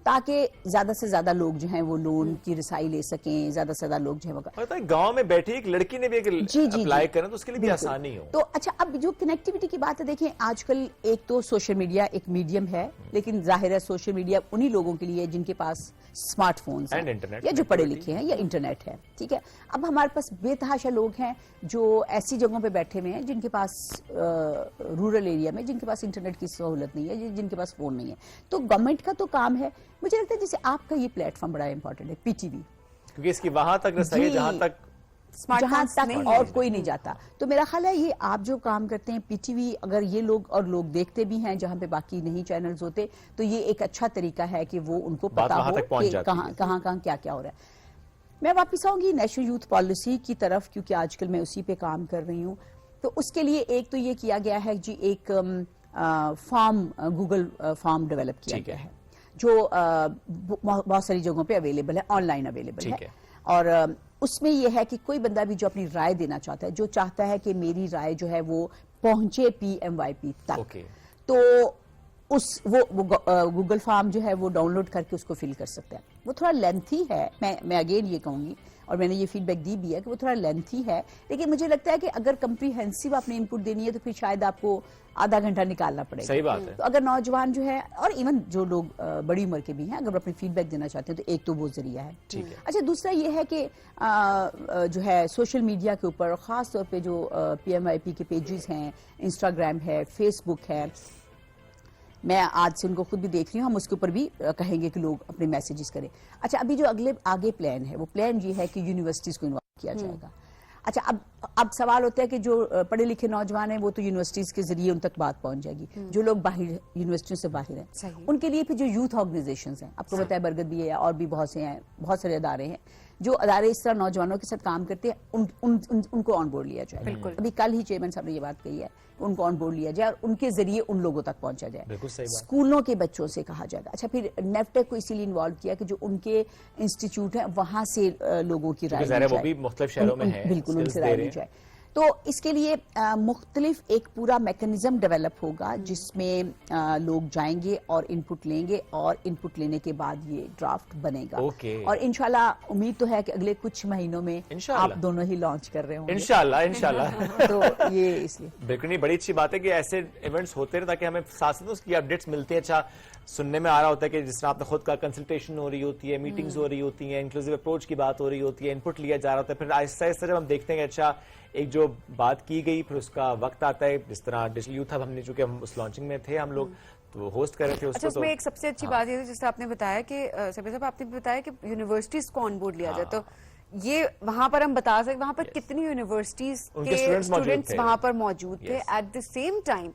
تاکہ زیادہ سے زیادہ لوگ جو ہیں وہ لون کی رسائی لے سکیں, زیادہ سے زیادہ لوگ جو ہیں گاؤں میں بیٹھی ایک لڑکی نے بھی اپلائی کرنا تو اس کے لیے بھی آسانی ہو. تو اچھا اب جو کنیکٹیوٹی کی بات ہے, دیکھیں آج کل ایک تو سوشل میڈیا ایک میڈیم ہے, لیکن ظاہر ہے سوشل میڈیا انہی لوگوں کے لیے جن کے پاس اسمارٹ فونز ہیں یا جو پڑھے لکھے ہیں یا انٹرنیٹ ہے. ٹھیک ہے, اب ہمارے پاس بے تحاشا لوگ ہیں جو ایسی جگہوں پہ بیٹھے ہوئے ہیں جن کے پاس رورل ایریا میں جن کے پاس انٹرنیٹ کی سہولت نہیں ہے, جن کے پاس فون نہیں ہے. تو گورنمنٹ کا تو کام ہے, مجھے لگتا ہے جیسے آپ کا یہ پلیٹ فارم بڑا امپورٹنٹ ہے, پی ٹی وی, کیونکہ اس کی وہاں تک رسائی جہاں تک اور کوئی نہیں جاتا. تو میرا خیال ہے یہ آپ جو کام کرتے ہیں پی ٹی وی, اگر یہ لوگ اور لوگ دیکھتے بھی ہیں جہاں پہ باقی نہیں چینلز ہوتے, تو یہ ایک اچھا طریقہ ہے کہ وہ ان کو پتا ہو کہ کہاں کیا ہو رہا ہے. میں واپس آؤں گی نیشنل یوتھ پالیسی کی طرف, کیونکہ آج کل میں اسی پہ کام کر رہی ہوں. تو اس کے لیے ایک تو یہ کیا گیا ہے جی, ایک فارم گوگل فارم ڈیولپ کیا گیا ہے جو بہت ساری جگہوں پہ اویلیبل ہے, آن لائن اویلیبل ہے. اور اس میں یہ ہے کہ کوئی بندہ بھی جو اپنی رائے دینا چاہتا ہے, جو چاہتا ہے کہ میری رائے جو ہے وہ پہنچے پی ایم وائی پی تک, تو وہ گوگل فارم جو ہے وہ ڈاؤن لوڈ کر کے اس کو فل کر سکتا ہے. وہ تھوڑا لینتھی ہے, میں اگین یہ کہوں گی, اور میں نے یہ فیڈ بیک دی بھی ہے کہ وہ تھوڑا لینتھی ہے, لیکن مجھے لگتا ہے کہ اگر کمپریہنسو آپ نے انپٹ دینی ہے تو پھر شاید آپ کو آدھا گھنٹہ نکالنا پڑے گا. صحیح بات ہے. تو اگر نوجوان جو ہے اور ایون جو لوگ بڑی عمر کے بھی ہیں, اگر اپنی فیڈ بیک دینا چاہتے ہیں تو ایک تو وہ ذریعہ ہے. اچھا دوسرا یہ ہے کہ جو ہے سوشل میڈیا کے اوپر خاص طور پہ جو پی ایم آئی پی کے پیجز ہیں, انسٹاگرام ہے, فیس بک ہے, میں آج سے ان کو خود بھی دیکھ رہی ہوں, ہم اس کے اوپر بھی کہیں گے کہ لوگ اپنے میسیجز کریں. اچھا ابھی جو آگے پلان ہے, وہ پلان یہ ہے کہ یونیورسٹیز کو انوالو کیا جائے گا. اچھا اب سوال ہوتا ہے کہ جو پڑھے لکھے نوجوان ہیں وہ تو یونیورسٹیز کے ذریعے ان تک بات پہنچ جائے گی. جو لوگ باہر یونیورسٹیوں سے باہر ہیں ان کے لیے پھر جو یوتھ آرگنائزیشنز ہیں, آپ کو پتہ ہے برگد بھی ہے اور بھی بہت سے ہیں, بہت سارے ادارے ہیں جو ادارے اس طرح نوجوانوں کے ساتھ کام کرتے ہیں, ان کو آن بورڈ لیا جائے. ابھی کل ہی چیئرمین صاحب نے یہ بات کہی ہے کہ ان کو آن بورڈ لیا جائے اور ان کے ذریعے ان لوگوں تک پہنچا جائے. اسکولوں کے بچوں سے کہا جائے گا. اچھا پھر نیفٹیک کو اسی لیے انوالو کیا کہ جو ان کے انسٹیٹیوٹ ہیں وہاں سے لوگوں کی رائے لی جائے, وہ بھی مختلف شہروں میں ہیں, بالکل ان سے رائے لی جائے. تو اس کے لیے مختلف ایک پورا میکنزم ڈیولپ ہوگا جس میں لوگ جائیں گے اور انپٹ لیں گے, اور انپٹ لینے کے بعد یہ ڈرافٹ بنے گا. اور انشاءاللہ امید تو ہے کہ اگلے کچھ مہینوں میں آپ دونوں ہی لانچ کر رہے ہوں گے انشاءاللہ. تو یہ اس لیے بالکل نہیں, بڑی اچھی بات ہے کہ ایسے ایونٹس ہوتے ہیں تاکہ ہمیں ساتھ ساتھ اس کی اپڈیٹس ملتی ہیں. اچھا سننے میں آ رہا ہوتا ہے کہ جس طرح آپ نے خود کا کنسلٹیشن ہو رہی ہوتی ہے, میٹنگز ہو رہی ہوتی ہیں, انکلوسیو اپروچ کی بات ہو رہی ہوتی ہے, انپٹ لیا جا رہا ہوتا ہے, پھر آہستہ آہستہ جب ہم دیکھتے ہیں کہ اچھا ایک جو بات کی گئی پھر اس کا وقت آتا ہے, جس طرح ڈیجیٹل یوتھ ہب ہم نے, چونکہ ہم اس لانچنگ میں تھے ہم لوگ, تو ہوسٹ کر رہے تھے اس کو. اس میں ایک سب سے اچھی بات یہ تھی جس طرح آپ نے بتایا کہ سبیر صاحب آپ نے بتایا کہ یونیورسٹیز کو آن بورڈ لیا جائے, تو یہ وہاں پر ہم بتا سکتے وہاں پر کتنی یونیورسٹیز کے اسٹوڈنٹس وہاں پر موجود تھے. ایٹ دا سیم ٹائم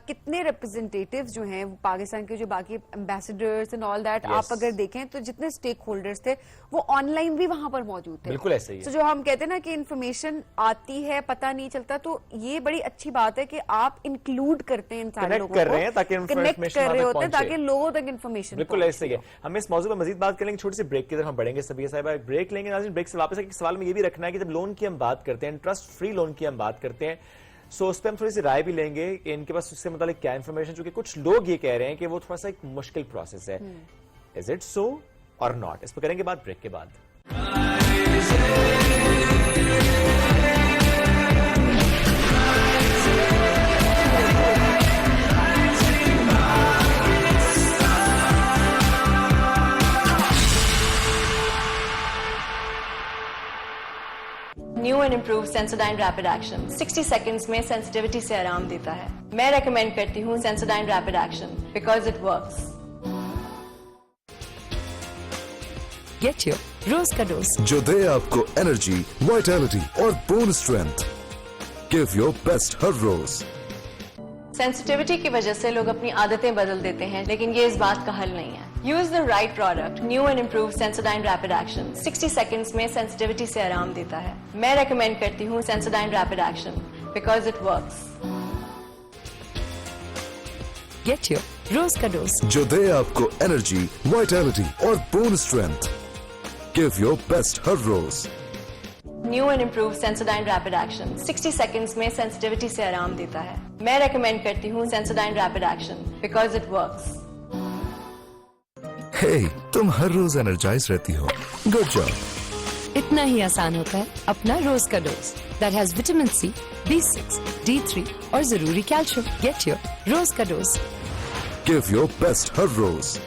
کتنے ریپرزینٹیٹیوز جو ہیں پاکستان کے جو باقی امبیسڈرز اینڈ آل دیٹ آپ اگر دیکھیں تو جتنے اسٹیک ہولڈرز تھے وہ آن لائن بھی وہاں پر موجود تھے. بالکل ایسے ہی تو جو ہم کہتے ہیں نا کہ انفارمیشن آتی ہے پتہ نہیں چلتا, تو یہ بڑی اچھی بات ہے کہ آپ انکلوڈ کرتے ہیں ان سارے لوگوں کو, کر رہے ہیں تاکہ کنیکٹ کر رہے ہوتے ہیں تاکہ لوگوں تک انفارمیشن. بالکل ایسے ہی ہے. ہم اس موضوع پر مزید بات کریں گے, چھوٹی سی بریک کی طرف ہم بڑھیں گے. سبیہ صاحبہ بریک لیں گے. ناظرین بریک سے واپس ایک سوال میں یہ بھی رکھنا ہے کہ جب لون کی ہم بات کرتے ہیں, انٹرسٹ فری لون کی ہم بات کرتے ہیں, سو اس پہ ہم تھوڑی سی رائے بھی لیں گے کہ ان کے پاس اس سے متعلق کیا انفارمیشن, چونکہ کچھ لوگ یہ کہہ رہے ہیں کہ وہ تھوڑا سا ایک مشکل پروسیس ہے. از اٹ سو اور ناٹ؟ اس پہ کریں گے بات بریک کے بعد. New and improve Sensodyne rapid action 60 seconds में सेंसिटिविटी से आराम देता है. मैं रेकमेंड करती हूँ Sensodyne rapid action because it works. Get your रोज का डोज. जो दे आपको एनर्जी, वाइटैलिटी और bone strength. Give your best हर रोज. सेंसिटिविटी की वजह से लोग अपनी आदतें बदल देते हैं, लेकिन ये इस बात का हल नहीं है. Use the right product. New and improve Sensodyne rapid action 60 seconds में सेंसिटिविटी से आराम देता है. मैं रेकमेंड करती हूँ Sensodyne rapid action because it works. Get your रोज का डोज. जो दे आपको एनर्जी, वाइटैलिटी और bone strength. Give your best हर रोज. New and improve Sensodyne rapid action 60 seconds में सेंसिटिविटी से आराम देता है. मैं रेकमेंड करती हूँ Sensodyne rapid action because it works. Hey, तुम हर रोज एनर्जाइज रहती हो. Good job. इतना ही आसान होता है अपना रोज का dose. That has vitamin C, B6, D3 और जरूरी कैल्शियम. Get your रोज का डोज. गिव योर बेस्ट हर रोज.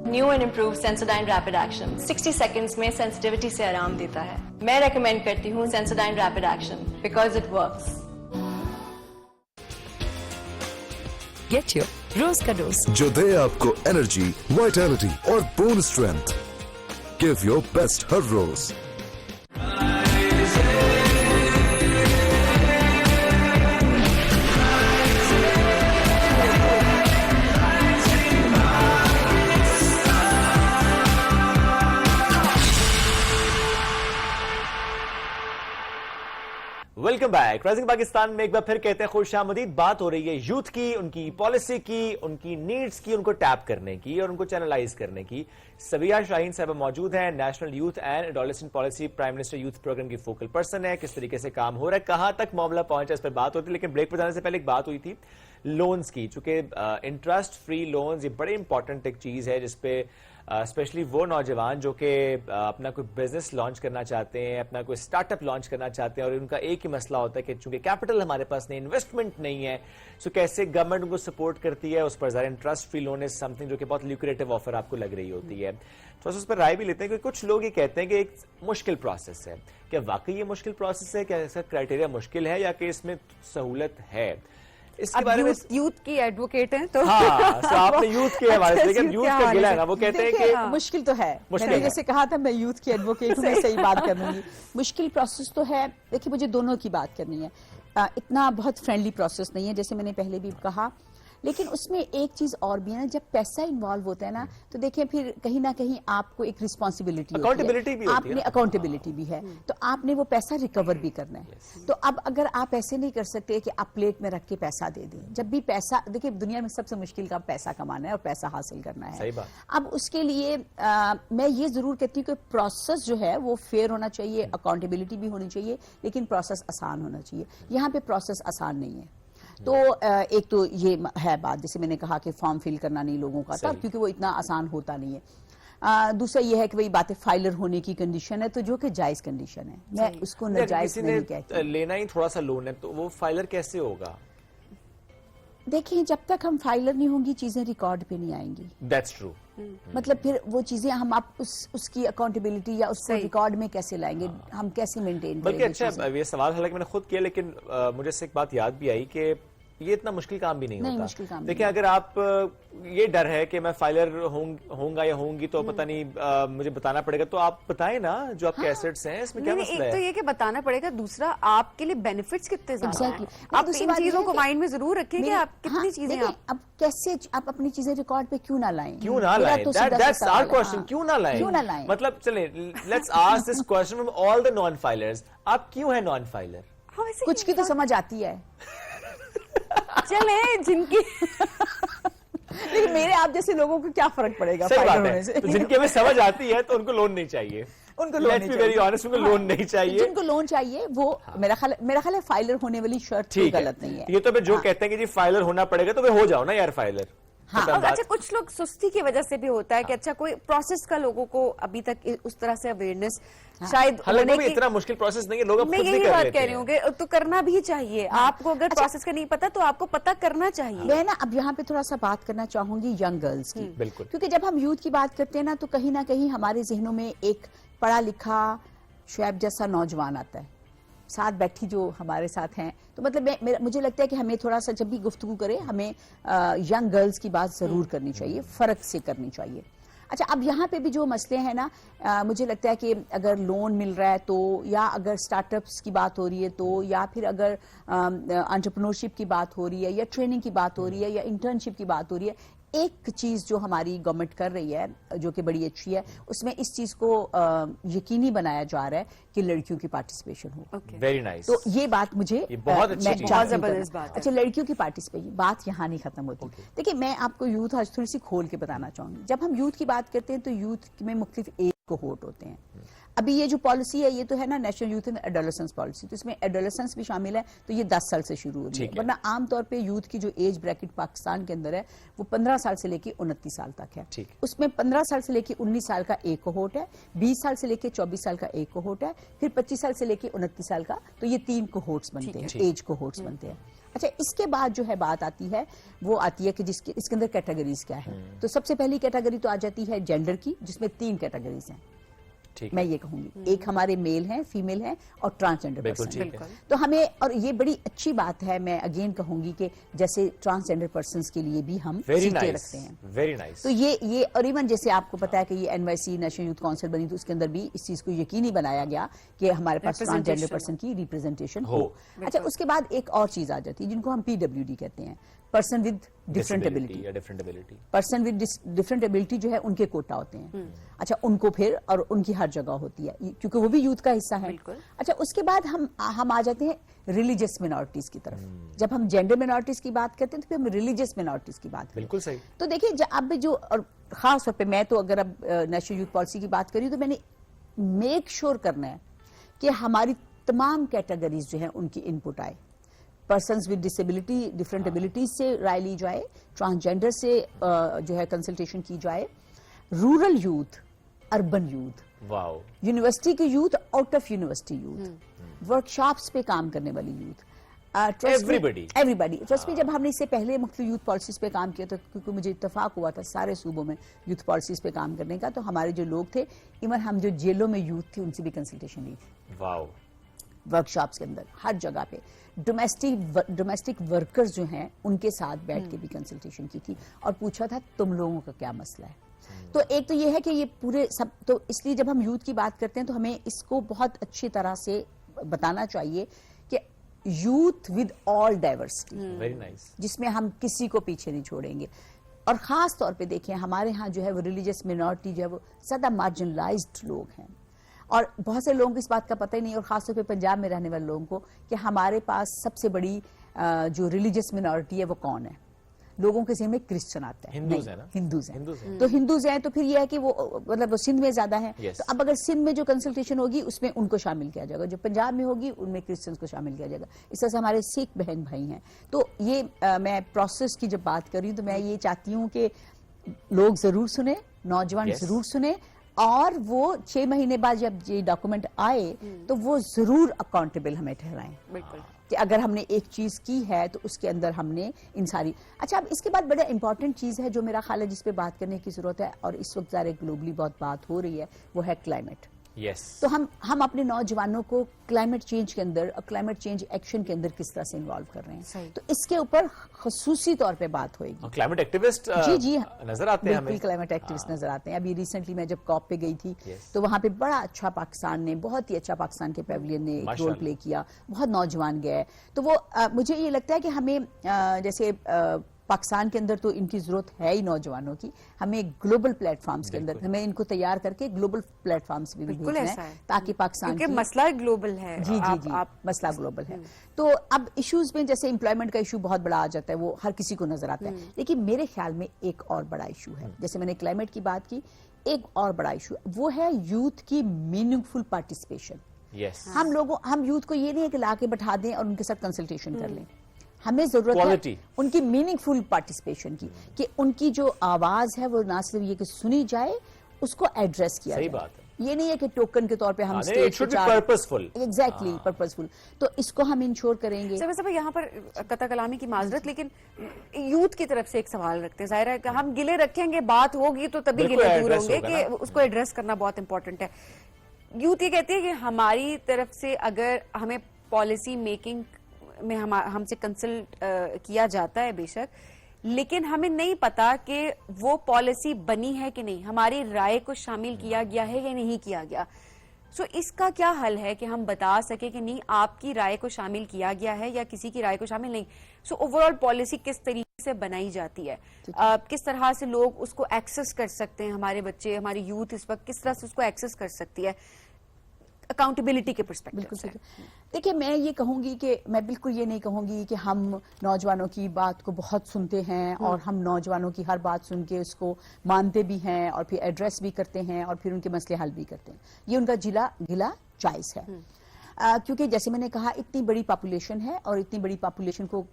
New and improve Sensodyne rapid action 60 seconds में सेंसिटिविटी से आराम देता है. मैं रेकमेंड करती हूँ Sensodyne rapid action because it works. Get your रोज का डोज. जो दे आपको एनर्जी, वाइटैलिटी और bone strength. Give your best हर रोज. Welcome back. राइजिंग पाकिस्तान में एक बार फिर कहते हैं खुशामदीद. बात हो रही है यूथ की, उनकी पॉलिसी की, उनकी नीड्स की, उनको टैप करने की और उनको चैनलाइज करने की. सबिया शाहीन साहब मौजूद हैं, national youth and adolescent policy prime minister youth programme की फोकल पर्सन है. किस तरीके से काम हो रहा है, कहां तक मामला पहुंचा, इस पर बात होती है. लेकिन ब्रेक पर जाने से पहले एक बात हुई थी लोन्स की. चूंकि इंटरेस्ट फ्री लोन्स ये बड़े इंपॉर्टेंट एक चीज है जिसपे स्पेशली वो नौजवान जो कि अपना कोई बिजनेस लॉन्च करना चाहते हैं, अपना कोई स्टार्टअप लॉन्च करना चाहते हैं और उनका एक ही मसला होता है कि चूंकि कैपिटल हमारे पास नहीं, इन्वेस्टमेंट नहीं है, सो कैसे गवर्नमेंट उनको सपोर्ट करती है उस पर. ज़रा interest free loan is something जो कि बहुत ल्यूक्रेटिव ऑफर आपको लग रही होती है. तो उस पर राय भी लेते हैं कि कुछ लोग ये कहते हैं कि एक मुश्किल प्रोसेस है. क्या वाकई ये मुश्किल प्रोसेस है? क्या इसका क्राइटेरिया मुश्किल है या कि इसमें सहूलत है? اس کے بارے میں یوتھ کی ایڈوکیٹ ہیں تو آپ نے یوتھ کے حوالے سے، لیکن یوتھ کا گلا ہے نا، وہ کہتے ہیں کہ مشکل تو ہے. میں نے جیسے کہا تھا میں یوتھ کی ایڈوکیٹ ہوں، میں صحیح بات کروں گی. مشکل پروسیس تو ہے. دیکھیے مجھے دونوں کی بات کرنی ہے. اتنا بہت فرینڈلی پروسیس نہیں ہے جیسے میں نے پہلے بھی کہا، لیکن اس میں ایک چیز اور بھی ہے نا، جب پیسہ انوالو ہوتا ہے نا تو دیکھیں پھر کہیں نہ کہیں آپ کو ایک رسپانسبلٹی آپ نے اکاؤنٹیبلٹی بھی ہے، تو آپ نے وہ پیسہ ریکور بھی کرنا ہے. تو اب اگر آپ ایسے نہیں کر سکتے کہ آپ پلیٹ میں رکھ کے پیسہ دے دیں، جب بھی پیسہ دیکھیں دنیا میں سب سے مشکل کا پیسہ کمانا ہے اور پیسہ حاصل کرنا ہے. اب اس کے لیے میں یہ ضرور کہتی ہوں کہ پروسیس جو ہے وہ فیئر ہونا چاہیے، اکاؤنٹیبلٹی بھی ہونی چاہیے، لیکن پروسیس آسان ہونا چاہیے. یہاں پہ پروسیس آسان نہیں ہے. تو ایک تو یہ ہے بات، جیسے میں نے کہا کہ فارم فل کرنا نہیں لوگوں کا تھا، کیونکہ وہ اتنا آسان ہوتا نہیں ہے. دوسرا یہ ہے کہ وہی باتیں فائلر ہونے کی کنڈیشن ہے، تو جو کہ جائز کنڈیشن ہے، میں اس کو ناجائز نہیں کہتی. لینا ہی تھوڑا سا لون ہے تو وہ فائلر کیسے ہوگا؟ دیکھیں جب تک ہم فائلر نہیں ہوں گی چیزیں ریکارڈ پہ نہیں آئیں گی. That's true. مطلب پھر وہ چیزیں ہم آپ اس کی اکاؤنٹیبلٹی یا اس کو ریکارڈ میں کیسے لائیں گے، ہم کیسے مینٹین کریں گے. بلکہ اچھا یہ سوال حالانکہ میں نے خود کیا، لیکن مجھے سے ایک بات یاد بھی آئی کہ یہ اتنا مشکل کام بھی نہیں ہوتا. دیکھیں اگر آپ یہ ڈر ہے کہ میں فائلر ہوں گا یا ہوں گی تو پتہ نہیں مجھے بتانا پڑے گا، تو آپ بتائیں نا جو آپ کے ایسٹس ہیں اس میں کیا مسئلہ ہے. ایک تو یہ کہ بتانا پڑے گا، دوسرا آپ کے لیے بینیفٹس کتنے زیادہ ہیں. آپ ان چیزوں کو مائنڈ میں ضرور رکھیں کہ آپ کتنی چیزیں اب کیسے آپ اپنی چیزیں ریکارڈ پہ کیوں نہ لائیں. That's our question. کیوں نہ لائیں؟ مطلب چلیں let's ask this question from all the non filers. آپ کیوں ہیں نان فائلر؟ کچھ کی تو سمجھ آتی ہے. چلیں جن کی لیکن میرے آپ جیسے لوگوں کو کیا فرق پڑے گا فائلر ہونے سے. جن کی ہمیں سمجھ آتی ہے تو ان کو لون نہیں چاہیے. ان کو لون نہیں چاہیے. جن کو لون چاہیے وہ میرا خیال ہے فائلر ہونے والی شرط غلط نہیں ہے. یہ تو جو کہتے ہیں کہ جی فائلر ہونا پڑے گا تو وہ ہو جاؤ نا یار فائلر. اچھا کچھ لوگ سستی کی وجہ سے بھی ہوتا ہے کہ اچھا کوئی پروسیس کا لوگوں کو ابھی تک اس طرح سے اویئرنیس شاید اتنا مشکل پروسیس نہیں ہے، لوگ میں یہی بات کہہ رہی ہوں کہ تو کرنا بھی چاہیے. آپ کو اگر پروسیس کا نہیں پتا تو آپ کو پتا کرنا چاہیے. میں نا اب یہاں پہ تھوڑا سا بات کرنا چاہوں گی ینگ گرلز کی، کیونکہ جب ہم یوتھ کی بات کرتے ہیں نا تو کہیں نہ کہیں ہمارے ذہنوں میں ایک پڑھا لکھا شعیب جیسا نوجوان آتا ہے ساتھ بیٹھی جو ہمارے ساتھ ہیں. تو مطلب مجھے لگتا ہے کہ ہمیں تھوڑا سا جب بھی گفتگو کریں ہمیں ینگ گرلز کی بات ضرور کرنی چاہیے، فرق سے کرنی چاہیے. اچھا اب یہاں پہ بھی جو مسئلے ہیں نا مجھے لگتا ہے کہ اگر لون مل رہا ہے تو، یا اگر اسٹارٹ اپس کی بات ہو رہی ہے تو، یا پھر اگر انٹرپرنورشپ کی بات ہو رہی ہے یا ٹریننگ کی بات ہو رہی ہے یا انٹرنشپ کی بات ہو رہی ہے، ایک چیز جو ہماری گورنمنٹ کر رہی ہے جو کہ بڑی اچھی ہے، اس میں اس چیز کو یقینی بنایا جا رہا ہے کہ لڑکیوں کی پارٹیسپیشن ہو. Very nice. تو یہ بات مجھے بہت زبردست بات ہے. اچھا لڑکیوں کی پارٹیسپیشن بات یہاں نہیں ختم ہوتی. دیکھیے میں آپ کو یوتھ آج تھوڑی سی کھول کے بتانا چاہوں گی. جب ہم یوتھ کی بات کرتے ہیں تو یوتھ میں مختلف ایج کوہورٹ ہوتے ہیں. ابھی یہ جو پالیسی ہے یہ تو ہے نا national youth and adolescence policy, تو اس میں ایڈولسنس بھی شامل ہے، تو یہ 10 سال سے شروع ہو رہی ہے. ورنہ عام طور پہ یوتھ کی جو ایج بریکٹ پاکستان کے اندر ہے وہ 15 سال سے لے کے 29 سال تک ہے. اس میں 15 سال سے لے کے 19 سال کا ایک کوہورٹ ہے، 20 سال سے لے کے 24 سال کا ایک کوہورٹ ہے، پھر 25 سال سے لے کے 29 سال کا. تو یہ 3 کوہورٹس بنتے ہیں، ایج کوہورٹس بنتے ہیں. اچھا اس کے بعد جو ہے بات آتی ہے وہ آتی ہے کہ اس کے اندر کیٹیگریز کیا ہے. تو سب سے پہلی کیٹیگری تو آ جاتی ہے جینڈر کی، جس میں 3 کیٹیگریز ہیں. میں یہ کہوں گی ایک ہمارے میل ہیں، فیمیل ہیں اور ٹرانسجینڈر پرسن. تو ہمیں، اور یہ بڑی اچھی بات ہے، میں اگین کہوں گی کہ جیسے ٹرانسجینڈر پرسنز کے لیے بھی ہم سیٹیں رکھتے ہیں. Very nice. تو یہ اور ایون جیسے آپ کو پتا ہے کہ یہ NYC نیشنل یوتھ کونسل بنی تو اس کے اندر بھی اس چیز کو یقینی بنایا گیا کہ ہمارے پاس ٹرانسجینڈر پرسن کی ریپرزنٹیشن ہو. اچھا اس کے بعد ایک اور چیز آ جاتی ہے جن کو ہم PWD کہتے ہیں، person with different ability. Person with different ability جو ہے ان کے کوٹا ہوتے ہیں. اچھا ان کو پھر اور ان کی ہر جگہ ہوتی ہے کیونکہ وہ بھی یوتھ کا حصہ ہے. اچھا اس کے بعد ہم آ جاتے ہیں ریلیجیس مینورٹیز کی طرف. جب ہم جینڈر مینورٹیز کی بات کرتے ہیں تو پھر ہم ریلیجیس مینورٹیز کی بات کرتے ہیں. بالکل صحیح. تو دیکھیے اب جو، اور خاص طور پہ میں تو اگر اب نیشنل یوتھ پالیسی کی بات کری تو میں نے میک شور کرنا ہے کہ ہماری تمام کیٹیگریز جو ہیں ان کی ان پٹ آئے. Persons with disability, different abilities سے رائے لی جائے، ٹرانسجینڈر سے جو ہے کنسلٹیشن کی جائے، rural youth, urban youth, university کے youth, out of university youth, workshops پہ کام کرنے والی youth, everybody. Trust me جب ہم نے اس سے پہلے مختلف یوتھ پالیسیز پہ کام کیا تھا کیونکہ مجھے اتفاق ہوا تھا سارے صوبوں میں یوتھ پالیسیز پہ کام کرنے کا، تو ہمارے جو لوگ تھے، ایون ہم جو جیلوں میں یوتھ تھے ان سے بھی کنسلٹیشن لی تھی. वर्कशॉप्स के अंदर हर जगह पे डोमेस्टिक वर्कर्स जो हैं उनके साथ बैठ के भी कंसल्टेशन की थी और पूछा था तुम लोगों का क्या मसला है। तो एक तो ये है कि ये पूरे सब, तो इसलिए जब हम यूथ की बात करते हैं तो हमें इसको बहुत अच्छी तरह से बताना चाहिए कि youth with all diversity, very nice, जिसमें हम किसी को पीछे नहीं छोड़ेंगे। और खास तौर पे देखें हमारे यहाँ जो है वो रिलीजियस मिनॉरिटी जो है वो ज्यादा मार्जिनलाइज्ड लोग हैं और बहुत से लोगों को इस बात का पता ही नहीं, और खासतौर पे पंजाब में रहने वाले लोगों को, कि हमारे पास सबसे बड़ी जो रिलीजियस मिनॉरिटी है वो कौन है। लोगों के ज़हन में क्रिश्चियन आता है, हिंदूज है ना, हिंदूज हैं। तो हिंदूज हैं तो फिर ये है कि वो मतलब वो सिंध में ज्यादा है। Yes. तो अब अगर सिंध में जो कंसल्टेशन होगी उसमें उनको शामिल किया जाएगा, जो पंजाब में होगी उनमें क्रिश्चियंस को शामिल किया जाएगा। इस तरह से हमारे सिख बहन भाई हैं। तो ये मैं प्रोसेस की जब बात कर रही हूँ तो मैं ये चाहती हूँ कि लोग जरूर सुने, नौजवान Yes. जरूर सुने, और वो 6 महीने बाद जब ये डॉक्यूमेंट आए तो वो जरूर अकाउंटेबल हमें ठहराएं। बिल्कुल कि अगर हमने एक चीज की है तो उसके अंदर हमने इन सारी। अच्छा, अब इसके बाद बड़ा इंपॉर्टेंट चीज है जो मेरा ख्याल है जिस पे बात करने की जरूरत है, और इस वक्त ज़ाहिर ग्लोबली बहुत बात हो रही है, वो है क्लाइमेट। यस, तो हम अपने नौजवानों को क्लाइमेट चेंज के अंदर और क्लाइमेट चेंज एक्शन के अंदर किस तरह से इन्वॉल्व कर रहे हैं, तो इसके ऊपर खसूसी तौर पे बात होगी। क्लाइमेट एक्टिविस्ट जी नजर आते हैं हमें, बिल्कुल क्लाइमेट एक्टिविस्ट नजर आते हैं। अभी रिसेंटली मैं जब कॉप पे गई थी Yes. तो वहां पे बड़ा अच्छा पाकिस्तान ने, बहुत ही अच्छा पाकिस्तान के पेविलियन ने एक रोल प्ले किया, बहुत नौजवान गए। तो वो मुझे ये लगता है कि हमें जैसे पाकिस्तान के अंदर तो इनकी जरूरत है ही नौजवानों की, हमें ग्लोबल प्लेटफॉर्म्स के अंदर हमें इनको तैयार करके ग्लोबल प्लेटफॉर्म्स भी बिल्कुल भेजना ऐसा है है। ताकि पाकिस्तान क्योंकि की मसला ग्लोबल है। जी जी जी मसला ग्लोबल है। तो अब इश्यूज में जैसे एम्प्लॉयमेंट का इशू बहुत बड़ा आ जाता है, वो हर किसी को नजर आता है, लेकिन मेरे ख्याल में एक और बड़ा इशू है, जैसे मैंने क्लाइमेट की बात की, एक और बड़ा इशू वो है यूथ की मीनिंगफुल पार्टिसिपेशन। यस, हम यूथ को ये नहीं है कि ला के बैठा दें और उनके साथ कंसल्टेशन कर लें, हमें जरूरत Quality. है उनकी मीनिंगफुल पार्टिसिपेशन की, कि उनकी जो आवाज है वो ना सिर्फ ये कि सुनी जाए, उसको एड्रेस किया सही जाए। बात है। ये नहीं है कि टोकन के तौर पे हम it stage should be purposeful. Exactly purposeful. तो इसको हम इंश्योर करेंगे। सब सब यहाँ पर कता कलामी की माजरत, लेकिन यूथ की तरफ से एक सवाल रखते हैं। जाहिर है कि हम गिले रखेंगे, बात होगी तो तभी बिल्कुल गिले दूर address होंगे, होगा कि ना। उसको एड्रेस करना बहुत इंपॉर्टेंट है। यूथ ये कहती है कि हमारी तरफ से अगर हमें पॉलिसी मेकिंग में हमसे कंसल्ट किया जाता है बेशक, लेकिन हमें नहीं पता कि वो पॉलिसी बनी है कि नहीं, हमारी राय को शामिल किया गया है या नहीं किया गया। सो इसका क्या हल है कि हम बता सके कि नहीं आपकी राय को शामिल किया गया है या किसी की राय को शामिल नहीं। सो ओवरऑल पॉलिसी किस तरीके से बनाई जाती है, किस तरह से लोग उसको एक्सेस कर सकते हैं, हमारे बच्चे, हमारी यूथ इस वक्त किस तरह से उसको एक्सेस कर सकती है अकाउंटेबिलिटी के पर्सपेक्टिव से। देखिए, मैं ये कहूंगी कि मैं बिल्कुल ये नहीं कहूंगी कि हम नौजवानों की बात को बहुत सुनते हैं और हम नौजवानों की हर बात सुन के उसको मानते भी हैं और फिर एड्रेस भी करते हैं और फिर उनके मसले हल भी करते हैं। ये उनका गिला चॉइस है। क्योंकि जैसे मैंने कहा, इतनी बड़ी पॉपुलेशन है और इतनी बड़ी पॉपुलेशन को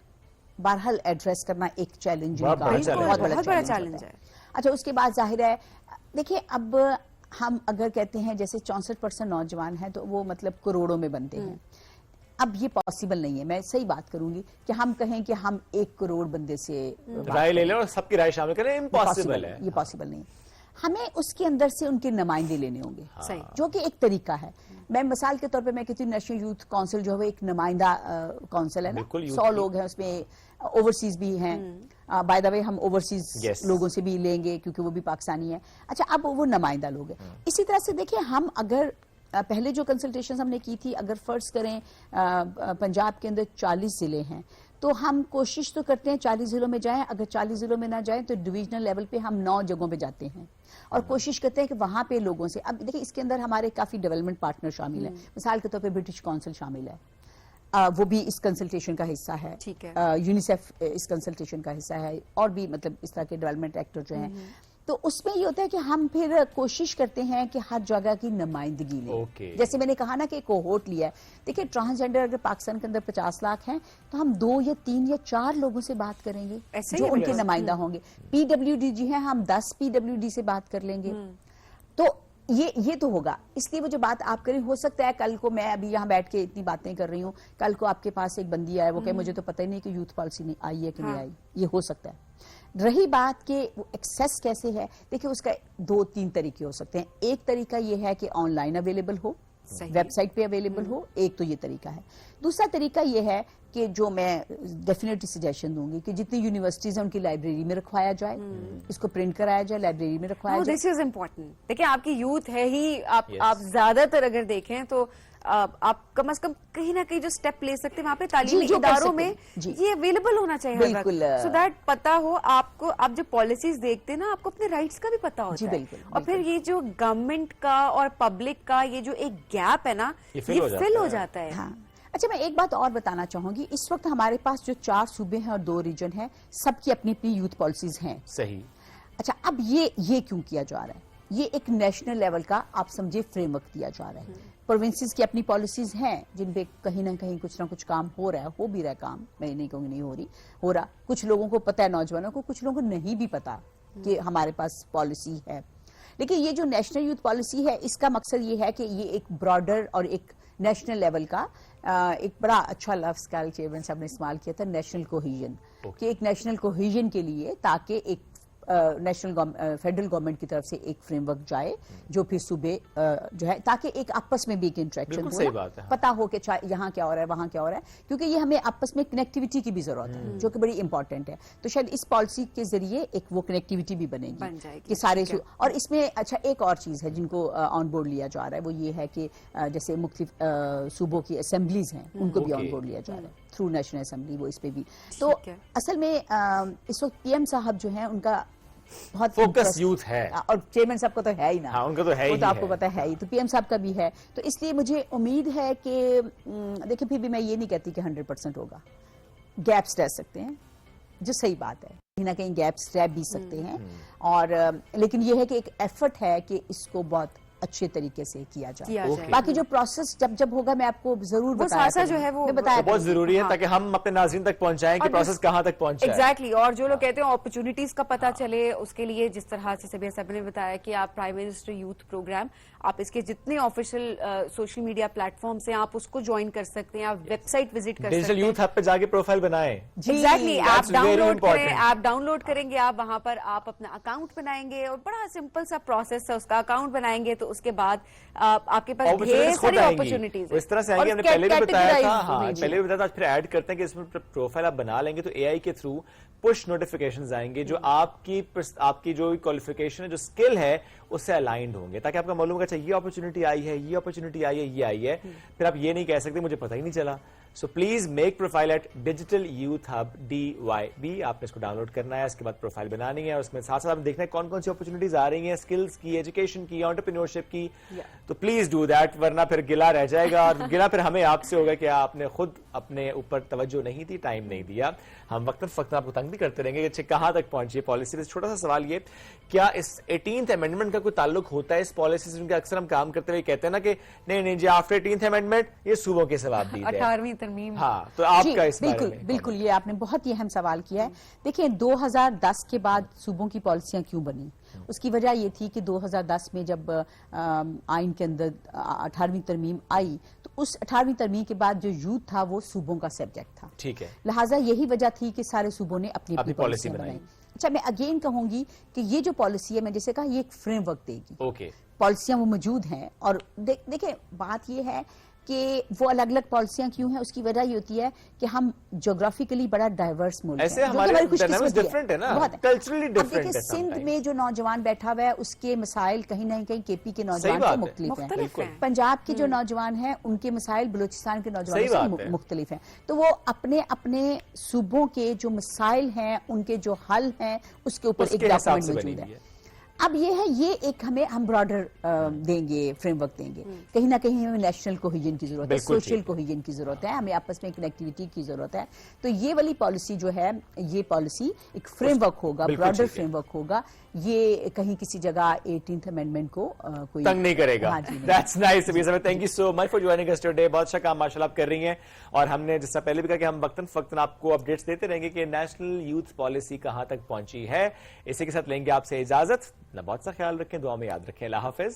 बहरहाल एड्रेस करना एक चैलेंज, बहुत बड़ा चैलेंज है। अच्छा, उसके बाद जाहिर है, देखिए अब हम अगर कहते हैं जैसे 64% नौजवान हैं तो वो मतलब करोड़ों में बनते हैं। अब ये पॉसिबल नहीं है। मैं सही बात करूंगी कि हम कहें कि हम 1 करोड़ बंदे से राय ले लें और सबकी राय शामिल करें, इम्पॉसिबल है। ये पॉसिबल नहीं। हमें उसके अंदर से उनके नुमाइंदे लेने होंगे, जो कि एक तरीका है। मैं मिसाल के तौर पे मैं कहती हूँ नेशनल यूथ काउंसिल जो है एक नुमाइंदा काउंसिल है ना, 100 लोग हैं उसमें, ओवरसीज भी हैं। बाय द वे हम ओवरसीज लोगों से भी लेंगे क्योंकि वो भी पाकिस्तानी है। अच्छा, अब वो नुमाइंदा लोग हैं। इसी तरह से देखिए, हम अगर पहले जो कंसल्टेशन हमने की थी, अगर फर्ज करें पंजाब के अंदर 40 जिले हैं तो हम कोशिश तो करते हैं 40 जिलों में जाएं। अगर 40 जिलों में ना जाएं तो डिविजनल लेवल पे हम 9 जगहों पे जाते हैं और कोशिश करते हैं कि वहां पे लोगों से, अब देखिए इसके अंदर हमारे काफी डेवलपमेंट पार्टनर शामिल हैं। मिसाल के तौर पे ब्रिटिश काउंसिल शामिल है, वो भी इस कंसल्टेशन का हिस्सा है। ठीक है। यूनिसेफ इस कंसल्टेशन का हिस्सा है, और भी मतलब इस तरह के डेवलपमेंट एक्टर जो हैं। तो उसमें ये होता है कि हम फिर कोशिश करते हैं कि हर जगह की नुमाइंदगी लें। जैसे मैंने कहा ना कि कोहोर्ट लिया है। देखिए, ट्रांसजेंडर अगर पाकिस्तान के अंदर 50 लाख हैं तो हम 2 या 3 या 4 लोगों से बात करेंगे जो उनके नुमाइंदा होंगे। PWD जी हैं, हम 10 PWD से बात कर लेंगे। तो ये तो होगा। इसलिए वो जो बात आप करें, हो सकता है कल को, मैं अभी यहाँ बैठ के इतनी बातें कर रही हूँ, कल को आपके पास एक बंदी आए, वो कहे मुझे तो पता ही नहीं कि यूथ पॉलिसी नहीं आई है कि नहीं आई। ये हो सकता है। रही बात कि वो एक्सेस कैसे है, देखिए उसका 2-3 तरीके हो सकते हैं। एक तरीका ये है कि ऑनलाइन अवेलेबल हो, वेब साइट पे अवेलेबल हो, एक तो ये तरीका है। दूसरा तरीका ये है कि जो मैं डेफिनेटली सजेशन दूंगी कि जितनी यूनिवर्सिटीज हैं उनकी लाइब्रेरी में रखवाया जाए, इसको प्रिंट कराया जाए, लाइब्रेरी में रखवाया जाए। This is important. देखिए आपकी यूथ है ही, आप ज्यादातर अगर देखें तो आप कम से कम कहीं ना कहीं जो स्टेप ले सकते हैं वहाँ पे तालीमी जो कर इदारों सकते में हैं। ये अवेलेबल होना चाहिए, बिल्कुल। सो दैट पता हो आपको, आप जब पॉलिसीज देखते हैं ना आपको अपने राइट्स का भी पता होता है। बिल्कुल, और फिर ये जो गवर्नमेंट का और पब्लिक का ये जो एक गैप है ना, ये फिल हो जाता है। हाँ। अच्छा, मैं एक बात और बताना चाहूंगी, इस वक्त हमारे पास जो 4 सूबे हैं और 2 रीजन हैं, सबकी अपनी अपनी यूथ पॉलिसीज हैं। सही। अच्छा, अब ये क्यों किया जा रहा है? ये एक नेशनल लेवल का आप समझे फ्रेमवर्क दिया जा रहा है। प्रोविंसेस की अपनी पॉलिसीज हैं जिन पे कहीं ना कहीं कुछ ना कुछ काम हो रहा है, हो भी रहा है काम, मैं नहीं कहूँगी नहीं हो रहा। कुछ लोगों को पता है, नौजवानों को, कुछ लोगों को नहीं भी पता कि हमारे पास पॉलिसी है। लेकिन ये जो नेशनल यूथ पॉलिसी है, इसका मकसद ये है कि ये एक ब्रॉडर और एक नेशनल लेवल का एक बड़ा अच्छा लफ्ज कल चेयरमैन साहब ने इस्तेमाल किया था, नेशनल कोहिजन, कि एक नेशनल कोहिजन के लिए ताकि एक नेशनल फेडरल गवर्नमेंट की तरफ से एक फ्रेमवर्क जाए जो फिर सूबे जो है, ताकि एक आपस में भी एक इंटरेक्शन हो, पता हो कि यहाँ क्या हो रहा है, वहाँ क्या हो रहा है, क्योंकि ये हमें आपस में कनेक्टिविटी की भी जरूरत है जो कि बड़ी इंपॉर्टेंट है। तो शायद इस पॉलिसी के जरिए एक वो कनेक्टिविटी भी बनेगी कि सारे और इसमें अच्छा एक और चीज है जिनको ऑन बोर्ड लिया जा रहा है, वो ये है कि जैसे मुख्तलिफ सूबों की असेंबलीज हैं उनको भी ऑन बोर्ड लिया जा रहा है थ्रू नेशनल असेंबली, वो इस पे भी। तो असल में इस वक्त पीएम साहब जो हैं उनका बहुत फोकस यूथ है, और चेयरमैन साहब का तो है ही ना। हाँ, उनका तो है ही, तो आपको पता है ही, तो पीएम साहब का भी है। तो इसलिए मुझे उम्मीद है कि देखिए, फिर भी मैं ये नहीं कहती कि 100% होगा, गैप्स रह सकते हैं, जो सही बात है, कहीं ना कहीं गैप्स रह भी सकते हैं। और लेकिन ये है कि एक एफर्ट है कि इसको बहुत अच्छे तरीके से किया जाए। बाकी जो प्रोसेस जब होगा मैं आपको जरूर बताया जो है वो बताया बहुत जरूरी है, ताकि हम अपने नाज़रीन तक पहुंचाएं कि प्रोसेस कहां तक पहुंचा है। एग्जैक्टली। और जो लोग कहते हैं अपॉर्चुनिटीज का पता चले, उसके लिए जिस तरह से सभी साहब ने बताया कि आप प्राइम मिनिस्टर यूथ प्रोग्राम, आप इसके जितने ऑफिशियल सोशल मीडिया प्लेटफॉर्म्स हैं आप उसको ज्वाइन कर सकते हैं, आप वेबसाइट विजिट कर सकते हैं, डिजिटल यूथ हब पे जाके प्रोफाइल बनाएं। एग्जैक्टली, आप डाउनलोड करें, आप डाउनलोड करेंगे, आप वहां पर आप अपना अकाउंट बनाएंगे और बड़ा सिंपल सा प्रोसेस है, उसका अकाउंट बनाएंगे तो उसके बाद आपके पास ढेर सारी अपॉर्चुनिटीज इस तरह से आएंगी। हमने पहले भी बताया था, हाँ पहले भी बताया था, आज फिर ऐड करते हैं कि इसमें प्रोफाइल आप बना लेंगे तो एआई के थ्रू पुश नोटिफिकेशंस आएंगे जो आपकी जो क्वालिफिकेशन है, जो स्किल है उससे अलाइंड होंगे, ताकि आपका मालूम होगा अच्छा ये अपॉर्चुनिटी आई है, ये अपॉर्चुनिटी आई है, ये आई है, फिर आप ये नहीं कह सकते मुझे पता ही नहीं चला। So please make profile eight digital youth hub DYB। आपने इसको डाउनलोड करना है, इसके बाद प्रोफाइल बनानी है और उसमें साथ साथ आपने देखना है कौन कौन सी अपॉर्चुनिटीज आ रही हैं, स्किल्स की, एजुकेशन की, एंटरप्रेन्योरशिप की। तो प्लीज डू दैट, वरना फिर गिला रह जाएगा और गिला फिर हमें आपसे होगा कि आपने खुद अपने ऊपर तवज्जो नहीं दी, टाइम नहीं दिया। हम वक्तन फक्तन आपको तंग भी करते रहेंगे कि कहां तक पहुंची है पॉलिसी। छोटा सा सवाल ये, क्या इस 18th अमेंडमेंट का कोई ताल्लुक होता है इस पॉलिसी से? उनके अक्सर हम काम करते हुए कहते हैं ना कि नहीं जी आफ्टर 18th अमेंडमेंट ये सूबों के सवाब 18वीं तरमीम। हाँ, तो आपका इस बारे में बिल्कुल ये आपने बहुत ही अहम सवाल किया है। देखिए 2010 के बाद सूबों की पॉलिसियां क्यों बनी, उसकी वजह ये थी कि 2010 में जब आइन के अंदर 18वीं तरमीम आई तो उस 18वीं तरमीम के बाद जो यूथ था वो सूबों का सब्जेक्ट था, ठीक है, लिहाजा यही वजह थी कि सारे सूबों ने अपनी पॉलिसी बनाई। अच्छा, मैं अगेन कहूंगी कि ये जो पॉलिसी है, मैं जैसे कहा, ये एक फ्रेमवर्क देगी। ओके, पॉलिसियां वो मौजूद हैं और देखिए बात ये है कि वो अलग अलग पॉलिसियां क्यों हैं, उसकी वजह ये होती है कि हम ज्योग्राफिकली बड़ा डाइवर्स मुल्क ऐसे है, हमारे खुशकिस्मती डिफरेंट है ना, कल्चरली डिफरेंट है। सिंध में जो नौजवान बैठा हुआ है उसके मसाइल कहीं ना कहीं केपी के नौजवान से मुख्तलिफ हैं, पंजाब के जो नौजवान हैं उनके मसाइल बलूचिस्तान के नौजवानों से मुख्तलिफ हैं। तो वो अपने अपने सूबों के जो मसाइल हैं, उनके जो हल हैं, उसके ऊपर एक डॉक्यूमेंट मौजूद है। अब ये है, ये एक हम ब्रॉडर देंगे, फ्रेमवर्क देंगे। कहीं ना कहीं हमें नेशनल कोहिजन की जरूरत है, सोशल कोहिजन की जरूरत है, हमें आपस में कनेक्टिविटी की जरूरत है। तो ये वाली पॉलिसी जो है, ये पॉलिसी एक फ्रेमवर्क होगा, ब्रॉडर फ्रेमवर्क होगा। ये कहीं किसी जगह 18th अमेंडमेंट को कोई तंग नहीं करेगा। That's nice. Thank you so much for joining us today. बहुत अच्छा काम माशाल्लाह आप कर रही हैं और हमने जैसा पहले भी कहा कि हम वक्तन फक्तन आपको अपडेट्स देते रहेंगे कि नेशनल यूथ पॉलिसी कहां तक पहुंची है। इसी के साथ लेंगे आपसे इजाजत। अपना बहुत सा ख्याल रखें, दुआ में याद रखें। अल्लाह हाफिज।